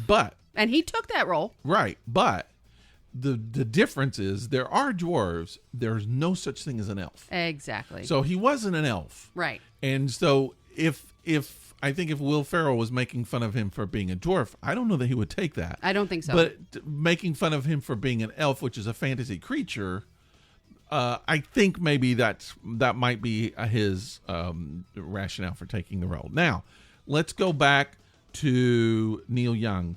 And he took that role. Right. But the difference is there are dwarves. There's no such thing as an elf. Exactly. So he wasn't an elf. Right. And so if I think if Will Ferrell was making fun of him for being a dwarf, I don't know that he would take that. I don't think so. But making fun of him for being an elf, which is a fantasy creature, I think maybe that might be his rationale for taking the role. Now, let's go back to Neil Young.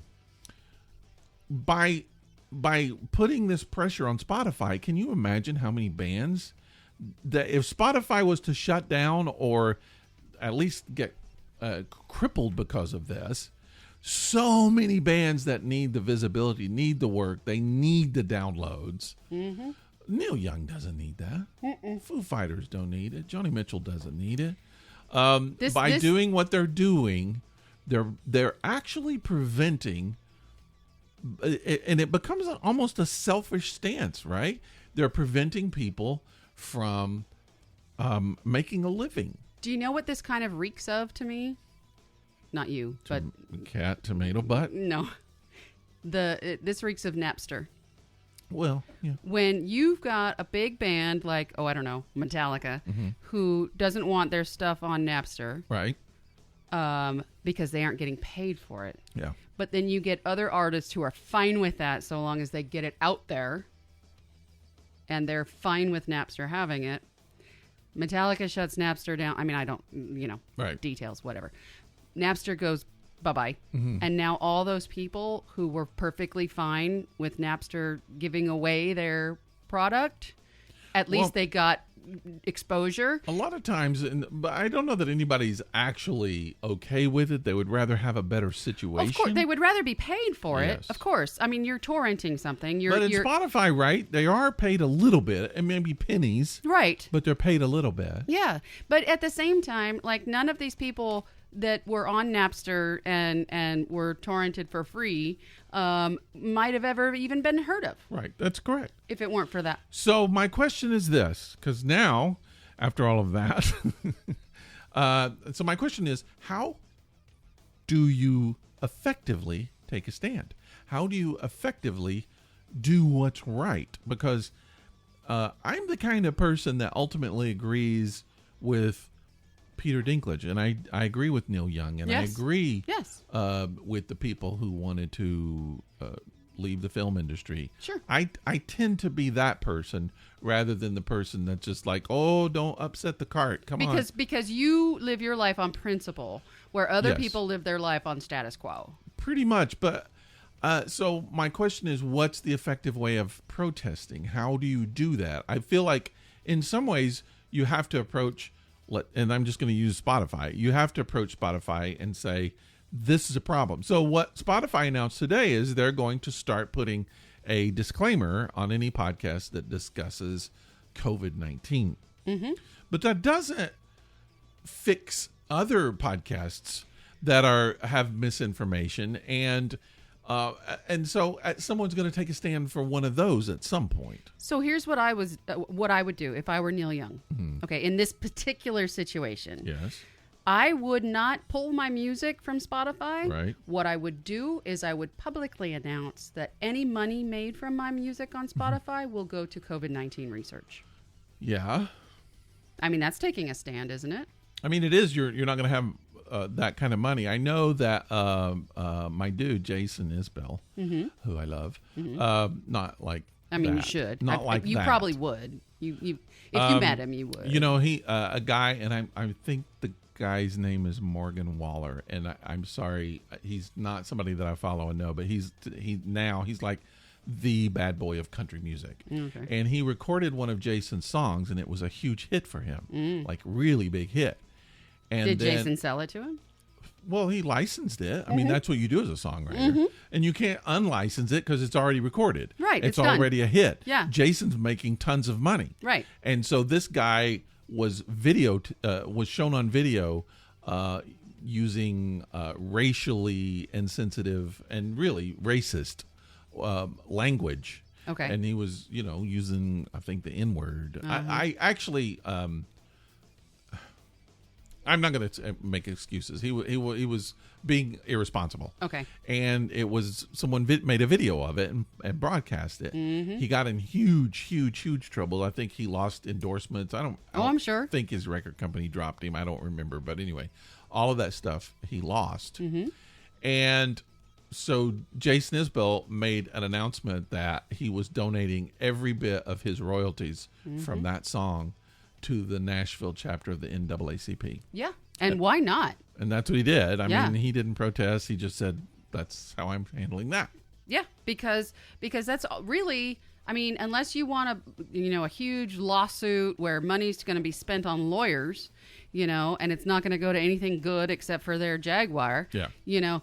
By putting this pressure on Spotify, can you imagine how many bands that if Spotify was to shut down or at least get crippled because of this, so many bands that need the visibility, need the work, they need the downloads. Neil Young doesn't need that. Foo Fighters don't need it. Joni Mitchell doesn't need it. By doing what they're doing, they're actually preventing, and it becomes almost a selfish stance, right? They're preventing people from making a living. Do you know what this kind of reeks of to me? Not you, but cat, tomato, butt. No, this reeks of Napster. Well, yeah. When you've got a big band like, Metallica, who doesn't want their stuff on Napster, right? Because they aren't getting paid for it. Yeah. But then you get other artists who are fine with that so long as they get it out there, and they're fine with Napster having it. Metallica shuts Napster down. I mean, I don't, right. Details, whatever. Napster goes bye-bye. And now all those people who were perfectly fine with Napster giving away their product, at least they got, exposure. A lot of times, but I don't know that anybody's actually okay with it. They would rather have a better situation. Of course, they would rather be paid for it. Yes. Of course. I mean, you're torrenting something. But in Spotify, right, they are paid a little bit, and maybe pennies. Right. But they're paid a little bit. Yeah. But at the same time, like, none of these people that were on Napster and were torrented for free might have ever even been heard of. Right. That's correct. If it weren't for that. So my question is this, because now, after all of that, so my question is, how do you effectively take a stand? How do you effectively do what's right? Because I'm the kind of person that ultimately agrees with Peter Dinklage, and I agree with Neil Young, and Yes. I agree Yes. with the people who wanted to leave the film industry. Sure. I tend to be that person rather than the person that's just like, oh, don't upset the cart. Come on. Because you live your life on principle, where other Yes. people live their life on status quo. Pretty much. But so my question is, what's the effective way of protesting? How do you do that? I feel like in some ways you have to approach, and I'm just going to use Spotify. You have to approach Spotify and say, this is a problem. So what Spotify announced today is they're going to start putting a disclaimer on any podcast that discusses COVID-19. Mm-hmm. But that doesn't fix other podcasts that have misinformation, and so someone's going to take a stand for one of those at some point. So here's what I would do if I were Neil Young. Mm-hmm. Okay, in this particular situation. Yes. I would not pull my music from Spotify. Right. What I would do is I would publicly announce that any money made from my music on Spotify will go to COVID-19 research. Yeah. I mean, that's taking a stand, isn't it? I mean, it is. You're not going to have that kind of money. I know that my dude Jason Isbell, who I love, not like. I mean, you that. should. Not like you that. probably would. If you met him, you would. You know, he a guy, and I think the guy's name is Morgan Waller, and I'm sorry, he's not somebody that I follow and know, but he's like the bad boy of country music. Okay. And he recorded one of Jason's songs, and it was a huge hit for him, like really big hit. And Did then, Jason sell it to him? Well, he licensed it. I mean, that's what you do as a songwriter. And you can't unlicense it because it's already recorded. Right, It's it's done. already a hit. Yeah. Jason's making tons of money. Right. And so this guy was shown on video using racially insensitive and really racist language. Okay. And he was, using, I think, the N-word. I actually... I'm not going to make excuses. He was being irresponsible. Okay. And it was someone made a video of it and broadcast it. Mm-hmm. He got in huge trouble. I think he lost endorsements. I'm sure. think his record company dropped him. I don't remember. But anyway, all of that stuff he lost. Mm-hmm. And so Jason Isbell made an announcement that he was donating every bit of his royalties from that song to the Nashville chapter of the NAACP. Yeah. And why not? And that's what he did. I Yeah. mean, he didn't protest. He just said, that's how I'm handling that. Yeah, because that's really, I mean, unless you want a huge lawsuit where money's going to be spent on lawyers, and it's not going to go to anything good except for their Jaguar. Yeah. You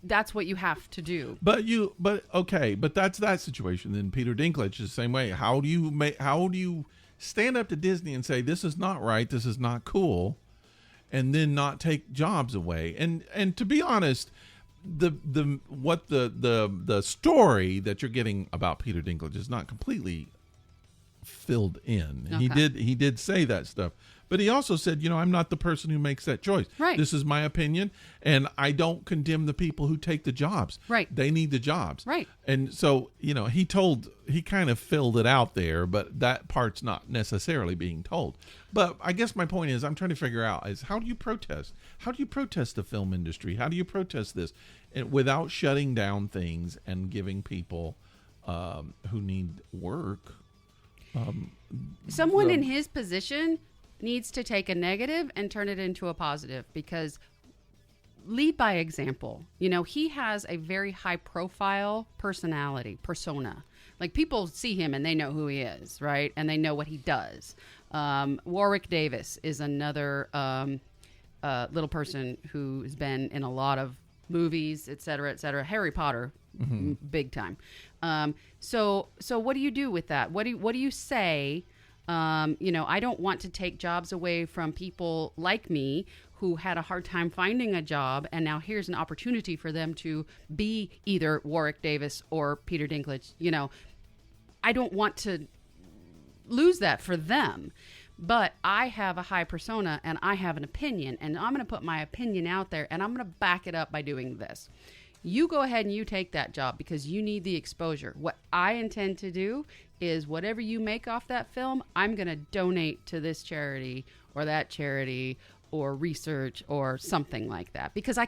that's what you have to do. But that's that situation. Then Peter Dinklage is the same way. How do you stand up to Disney and say, this is not right, this is not cool, and then not take jobs away? And to be honest, the story that you're getting about Peter Dinklage is not completely filled in. Okay. He did say that stuff, but he also said, I'm not the person who makes that choice. Right. This is my opinion, and I don't condemn the people who take the jobs. Right. They need the jobs. Right. And so, he kind of filled it out there, but that part's not necessarily being told. But I guess my point is, I'm trying to figure out is, how do you protest? How do you protest the film industry? How do you protest this without shutting down things and giving people who need work? Someone in his position needs to take a negative and turn it into a positive, because lead by example. He has a very high profile persona, Like, people see him and they know who he is, right? And they know what he does. Warwick Davis is another little person who's been in a lot of movies, et cetera, et cetera. Harry Potter, big time. So what do you do with that? What do you say? I don't want to take jobs away from people like me who had a hard time finding a job, and now here's an opportunity for them to be either Warwick Davis or Peter Dinklage. I don't want to lose that for them. But I have a high persona and I have an opinion, and I'm going to put my opinion out there, and I'm going to back it up by doing this. You go ahead and you take that job because you need the exposure. What I intend to do is whatever you make off that film, I'm going to donate to this charity or that charity or research or something like that, because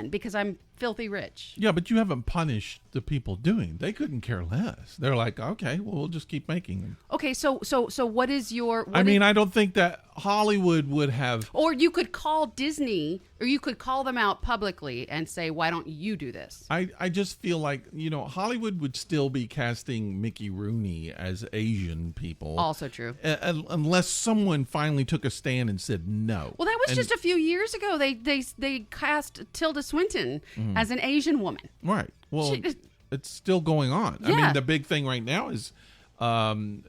because I'm filthy rich. Yeah, but you haven't punished the people doing. They couldn't care less. They're like, okay, well, we'll just keep making them. Okay, so what is your... I don't think that Hollywood would have... Or you could call Disney, or you could call them out publicly and say, why don't you do this? I just feel like, Hollywood would still be casting Mickey Rooney as Asian people. Also true. Unless someone finally took a stand and said no. Well, that was just a few years ago. They cast Tilda Swinton as an Asian woman. Right. Well, it's still going on. Yeah. I mean, the big thing right now is, Helen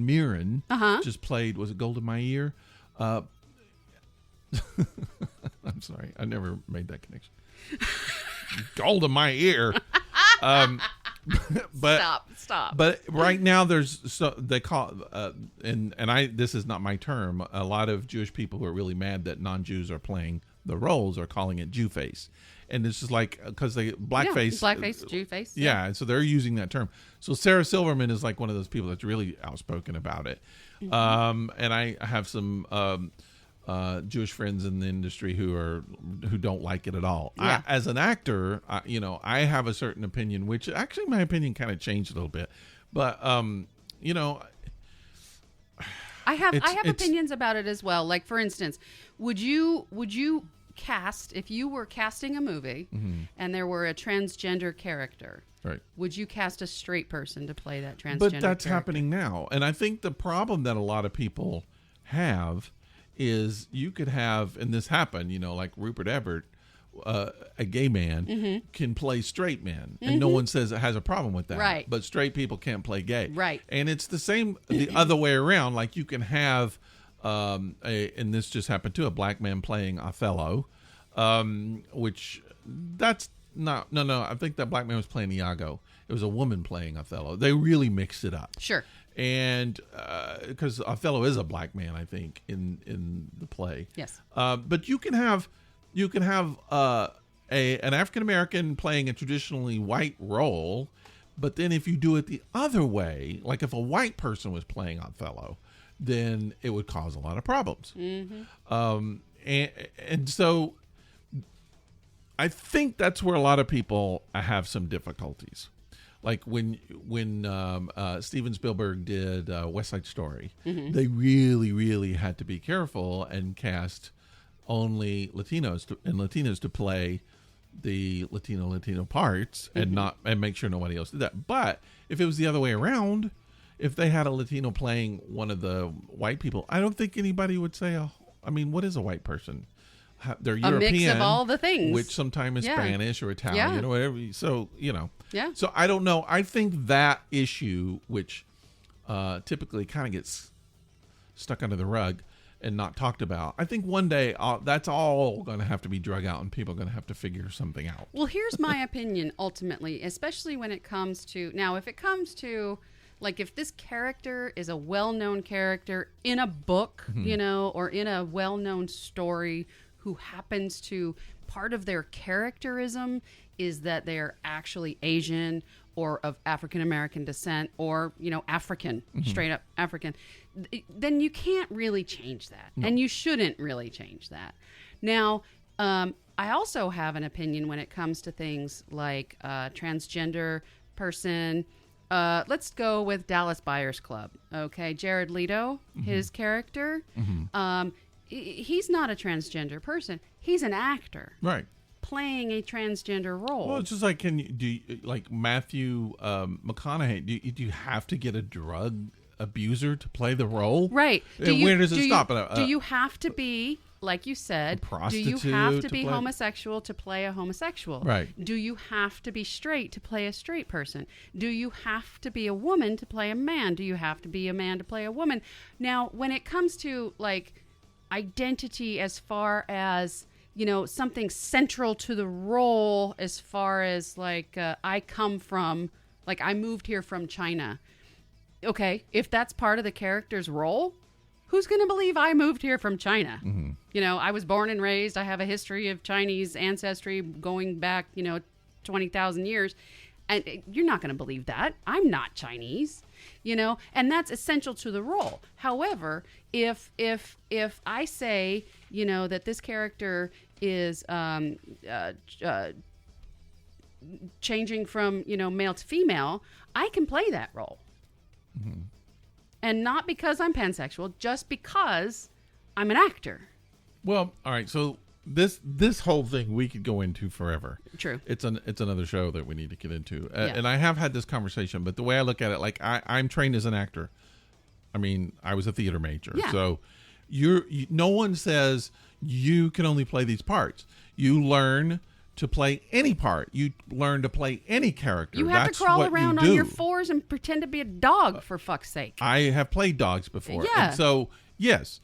Mirren just played, was it Gold in My Ear? I'm sorry, I never made that connection. Gold in My Ear. But Stop. But right now they call this is not my term. A lot of Jewish people who are really mad that non-Jews are playing the roles are calling it Jew face. And it's just like, because they blackface, Jew face. Yeah, and so they're using that term. So Sarah Silverman is like one of those people that's really outspoken about it. And I have some Jewish friends in the industry who don't like it at all. Yeah. As an actor, I have a certain opinion, which actually my opinion kind of changed a little bit. But I have opinions about it as well. Like, for instance, would you cast, if you were casting a movie and there were a transgender character, right, would you cast a straight person to play that transgender But that's character? happening now. And I think the problem that a lot of people have is you could have, and this happened, like Rupert Everett, a gay man can play straight men, and no one says it has a problem with that. Right. But straight people can't play gay. Right. And it's the same the other way around. Like, you can have and this just happened too, a black man playing Othello, which that's not, no, I think that black man was playing Iago. It was a woman playing Othello. They really mixed it up. Sure. And because Othello is a black man, I think, in the play. Yes. But you can have an African American playing a traditionally white role, but then if you do it the other way, like if a white person was playing Othello, then it would cause a lot of problems. And so I think that's where a lot of people have some difficulties. Like when Steven Spielberg did West Side Story, they really, really had to be careful and cast only Latinos to play the Latino parts, and make sure nobody else did that. But if it was the other way around, if they had a Latino playing one of the white people, I don't think anybody would say, what is a white person? They're European, a mix of all the things, which sometimes is Spanish or Italian or whatever. So, Yeah. So I don't know. I think that issue, which typically kind of gets stuck under the rug and not talked about, I think one day that's all going to have to be drug out, and people are going to have to figure something out. Well, here's my opinion ultimately, especially when it comes to, now, if it comes to, like, if this character is a well-known character in a book, or in a well-known story, who happens to, part of their characterism is that they're actually Asian or of African American descent, or African, straight up African, then you can't really change that. No. And you shouldn't really change that. Now, I also have an opinion when it comes to things like transgender person. Let's go with Dallas Buyers Club. Okay, Jared Leto, his character. He's not a transgender person. He's an actor. Right. playing a transgender role. Well, it's just like, like Matthew McConaughey, do you have to get a drug abuser to play the role? Right. Where does it stop? Do you have to be, like you said, do you have to be homosexual to play a homosexual? Right. Do you have to be straight to play a straight person? Do you have to be a woman to play a man? Do you have to be a man to play a woman? Now, when it comes to like identity as far as, something central to the role, as far as like I come from, like I moved here from China. Okay, if that's part of the character's role, who's going to believe I moved here from China? Mm-hmm. I was born and raised. I have a history of Chinese ancestry going back, 20,000 years. And you're not going to believe that. I'm not Chinese, and that's essential to the role. However, if I say, that this character is changing from, male to female, I can play that role. Mm-hmm. And not because I'm pansexual, just because I'm an actor. Well, all right. So this whole thing we could go into forever. True. It's another show that we need to get into. And I have had this conversation, but the way I look at it, like I'm trained as an actor. I mean, I was a theater major. Yeah. So no one says you can only play these parts. You learn to play any part. You learn to play any character. You have to crawl around on your fours and pretend to be a dog, for fuck's sake. I have played dogs before. Yeah. And so, yes,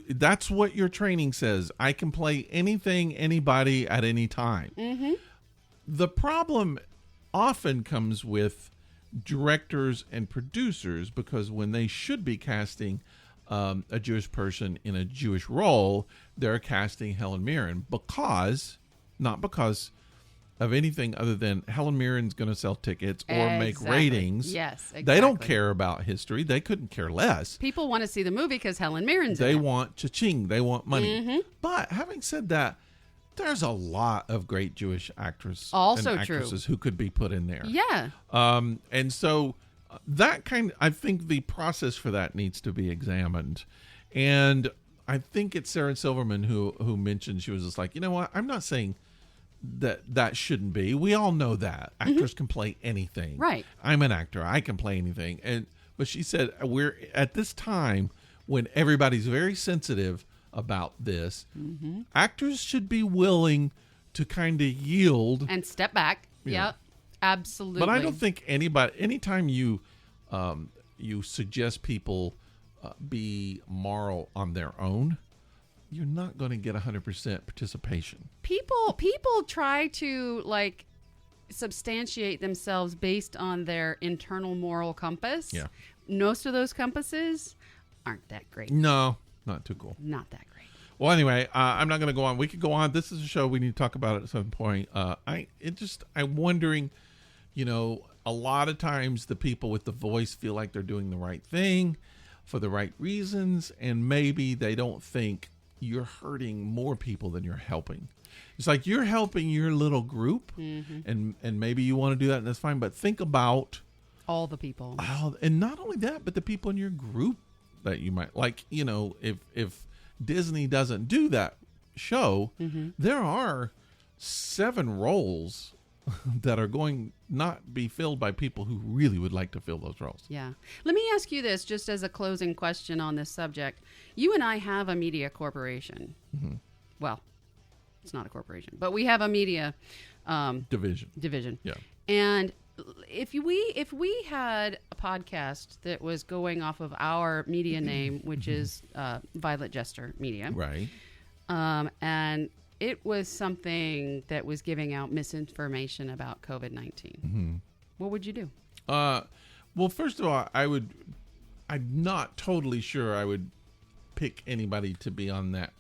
that's what your training says. I can play anything, anybody, at any time. Mm-hmm. The problem often comes with directors and producers, because when they should be casting a Jewish person in a Jewish role, they're casting Helen Mirren not because of anything other than Helen Mirren's going to sell tickets or make ratings. Yes, exactly. They don't care about history. They couldn't care less. People want to see the movie because Helen Mirren's in it. They want cha-ching. They want money. Mm-hmm. But having said that, there's a lot of great Jewish actresses who could be put in there. Yeah. And so I think the process for that needs to be examined. And I think it's Sarah Silverman who mentioned, she was just like, you know what? I'm not saying that shouldn't be. We all know that actors can play anything. Right. I'm an actor. I can play anything. But she said, we're at this time when everybody's very sensitive about this. Mm-hmm. Actors should be willing to kind of yield and step back. Yeah, absolutely. But I don't think anytime you suggest people be moral on their own, you're not going to get 100% participation. People try to like substantiate themselves based on their internal moral compass. Yeah. Most of those compasses aren't that great. No, not too cool. Not that great. Well, anyway, I'm not going to go on. We could go on. This is a show we need to talk about at some point. I'm wondering, a lot of times the people with the voice feel like they're doing the right thing for the right reasons, and maybe they don't think you're hurting more people than you're helping. It's like you're helping your little group, and maybe you want to do that, and that's fine, but think about all the people. And not only that, but the people in your group that you might, like, if Disney doesn't do that show, there are 7 roles that are going not be filled by people who really would like to fill those roles. Yeah. Let me ask you this, just as a closing question on this subject. You and I have a media corporation. Mm-hmm. Well, it's not a corporation, but we have a media division. Yeah. And if we had a podcast that was going off of our media name, which is Violet Jester Media, right? And it was something that was giving out misinformation about COVID-19. What would you do? Well, first of all, I'm not totally sure I would pick anybody to be on that.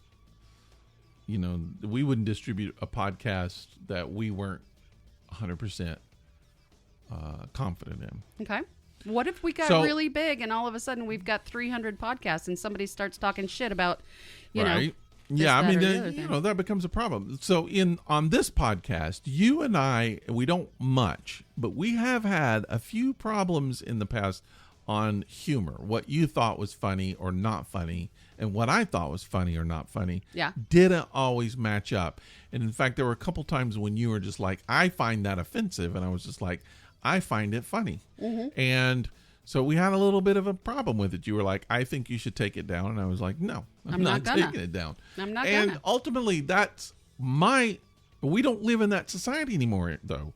We wouldn't distribute a podcast that we weren't 100% confident in. Okay. What if we got really big and all of a sudden we've got 300 podcasts and somebody starts talking shit about, right. Yeah, I mean, that becomes a problem. So on this podcast, you and I, we don't much, but we have had a few problems in the past on humor, what you thought was funny or not funny, and what I thought was funny or not funny, didn't always match up. And in fact, there were a couple times when you were just like, I find that offensive, and I was just like, I find it funny. And so we had a little bit of a problem with it. You were like, I think you should take it down, and I was like, no, I'm not taking it down. I'm not and gonna. Ultimately, we don't live in that society anymore, though.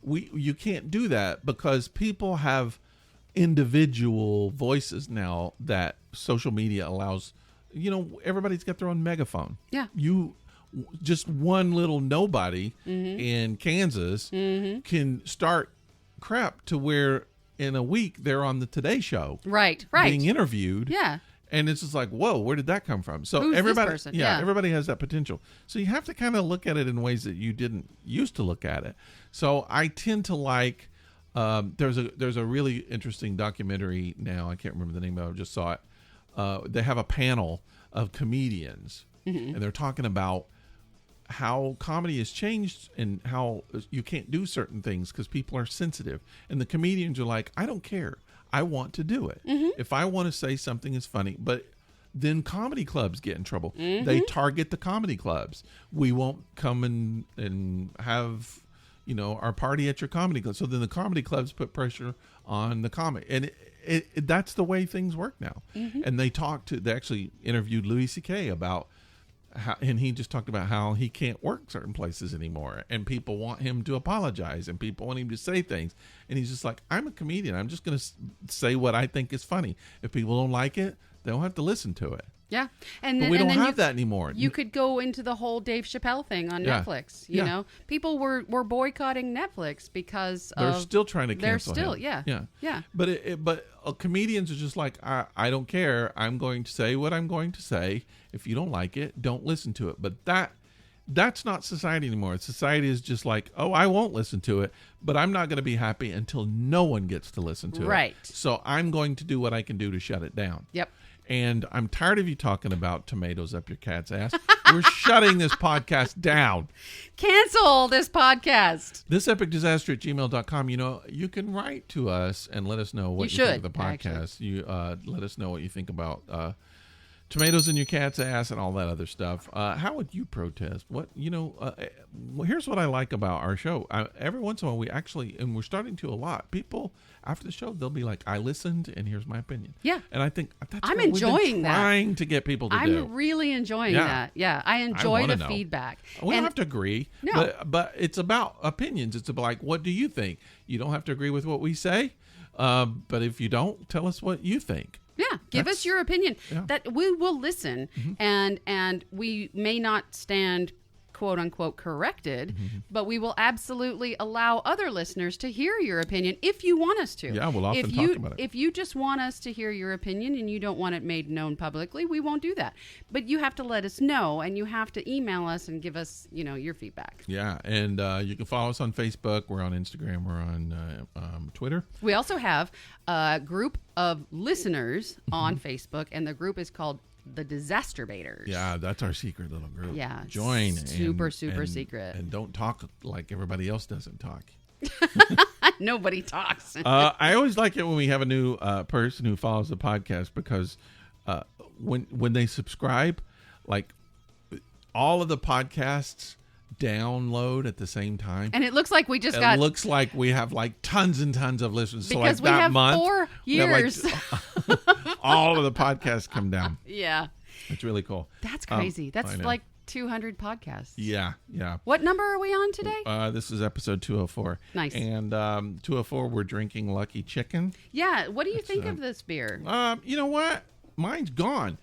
You can't do that because people have individual voices now that social media allows. Everybody's got their own megaphone. Yeah. Just one little nobody in Kansas can start crap to where in a week they're on the Today Show. Right. Being interviewed. Yeah. And it's just like, whoa, where did that come from? So Who's everybody, this person? Everybody has that potential. So you have to kind of look at it in ways that you didn't used to look at it. So I tend to like. There's a really interesting documentary now. I can't remember the name of it. I just saw it. They have a panel of comedians, and they're talking about how comedy has changed and how you can't do certain things because people are sensitive. And the comedians are like, I don't care. I want to do it. If I want to say something is funny, but then comedy clubs get in trouble. They target the comedy clubs. We won't come and have, our party at your comedy club. So then the comedy clubs put pressure on the comic. And that's the way things work now. And they actually interviewed Louis C.K. about and he just talked about how he can't work certain places anymore, and people want him to apologize, and people want him to say things, and he's just like, I'm a comedian. I'm just going to say what I think is funny. If people don't like it, they don't have to listen to it. Yeah, but we don't have that anymore. You could go into the whole Dave Chappelle thing on Netflix. You know, people were boycotting Netflix because they're still trying to cancel him. Yeah. But comedians are just like, I don't care. I'm going to say what I'm going to say. If you don't like it, don't listen to it. But that's not society anymore. Society is just like, oh, I won't listen to it, but I'm not going to be happy until no one gets to listen to it. Right. So I'm going to do what I can do to shut it down. Yep. And I'm tired of you talking about tomatoes up your cat's ass. We're shutting this podcast down. Cancel this podcast. ThisEpicDisaster@gmail.com. You can write to us and let us know what you think of the podcast. You let us know what you think about tomatoes in your cat's ass and all that other stuff. How would you protest? Here's what I like about our show. Every once in a while, and we're starting to a lot. People after the show, they'll be like, "I listened, and here's my opinion." Yeah, and I think that's I'm what enjoying we've been trying to get people to do. I'm really enjoying that. Yeah, I enjoy the feedback. We don't have to agree, but it's about opinions. It's about like, what do you think? You don't have to agree with what we say, but if you don't, tell us what you think. Yeah, give us your opinion. Yeah. That we will listen, and we may not stand quote unquote corrected, but we will absolutely allow other listeners to hear your opinion if you want us to. Yeah, we'll often talk about it. If you just want us to hear your opinion and you don't want it made known publicly, we won't do that. But you have to let us know, and you have to email us and give us, your feedback. Yeah, and you can follow us on Facebook. We're on Instagram. We're on Twitter. We also have a group of listeners on Facebook, and the group is called The Disaster Baiters. Yeah, that's our secret little group. Yeah. Join. Super secret. And don't talk like everybody else doesn't talk. Nobody talks. I always like it when we have a new person who follows the podcast because when they subscribe, like all of the podcasts download at the same time, and it looks like we just got. It looks like we have like tons and tons of listeners. Because so like that have month, 4 years. All of the podcasts come down. Yeah, it's really cool. That's crazy. That's like 200 podcasts. Yeah. What number are we on today? This is episode 204. Nice. And 204, we're drinking Lucky Chicken. Yeah. What do you think of this beer? You know what? Mine's gone.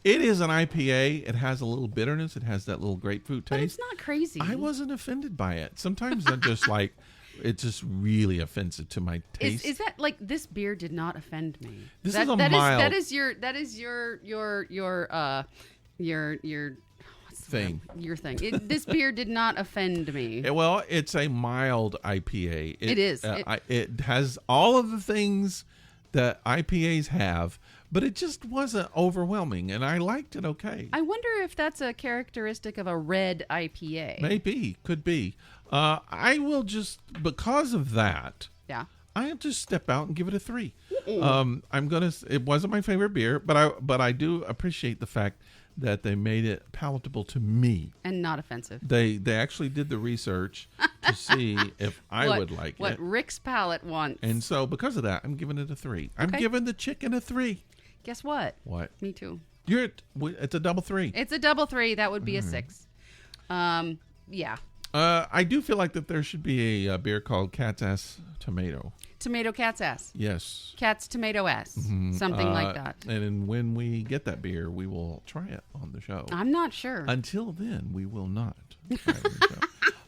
It is an IPA. It has a little bitterness. It has that little grapefruit taste. But it's not crazy. I wasn't offended by it. Sometimes I'm just like, it's just really offensive to my taste. Is that like this beer did not offend me? This is a mild. That is your what's the thing. Word? Your thing. This beer did not offend me. Well, it's a mild IPA. It is. It has all of the things that IPAs have, but it just wasn't overwhelming, and I liked it okay. I wonder if that's a characteristic of a red IPA. Maybe. Could be. I will just, because of that, I'll just step out and give it a 3. It wasn't my favorite beer, but I do appreciate the fact that they made it palatable to me and not offensive. They actually did the research to see if I would like it. What Rick's palate wants. And so because of that, I'm giving it a 3. I'm giving the chicken a 3. Guess what? What? Me too. It's a double 3. It's a double 3. That would be a 6. Yeah. I do feel like that there should be a beer called Cat's Ass Tomato. Tomato cat's ass. Yes. Cat's tomato ass. Something like that. And when we get that beer, we will try it on the show. I'm not sure. Until then, we will not try it on the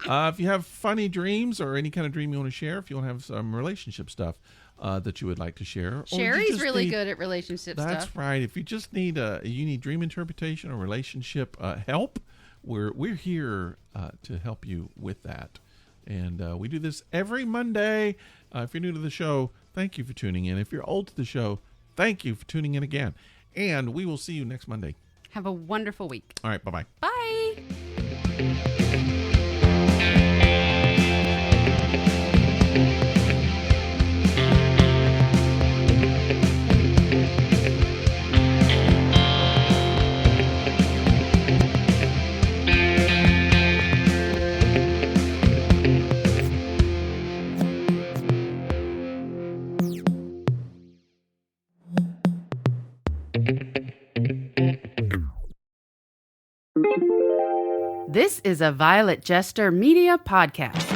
show. If you have funny dreams or any kind of dream you want to share, if you want to have some relationship stuff that you would like to share. Cheri's really good at relationship stuff. That's right. If you just need dream interpretation or relationship help, we're here to help you with that. And we do this every Monday. If you're new to the show, thank you for tuning in. If you're old to the show, thank you for tuning in again. And we will see you next Monday. Have a wonderful week. All right. Bye-bye. Bye. This is a Violet Jester Media podcast.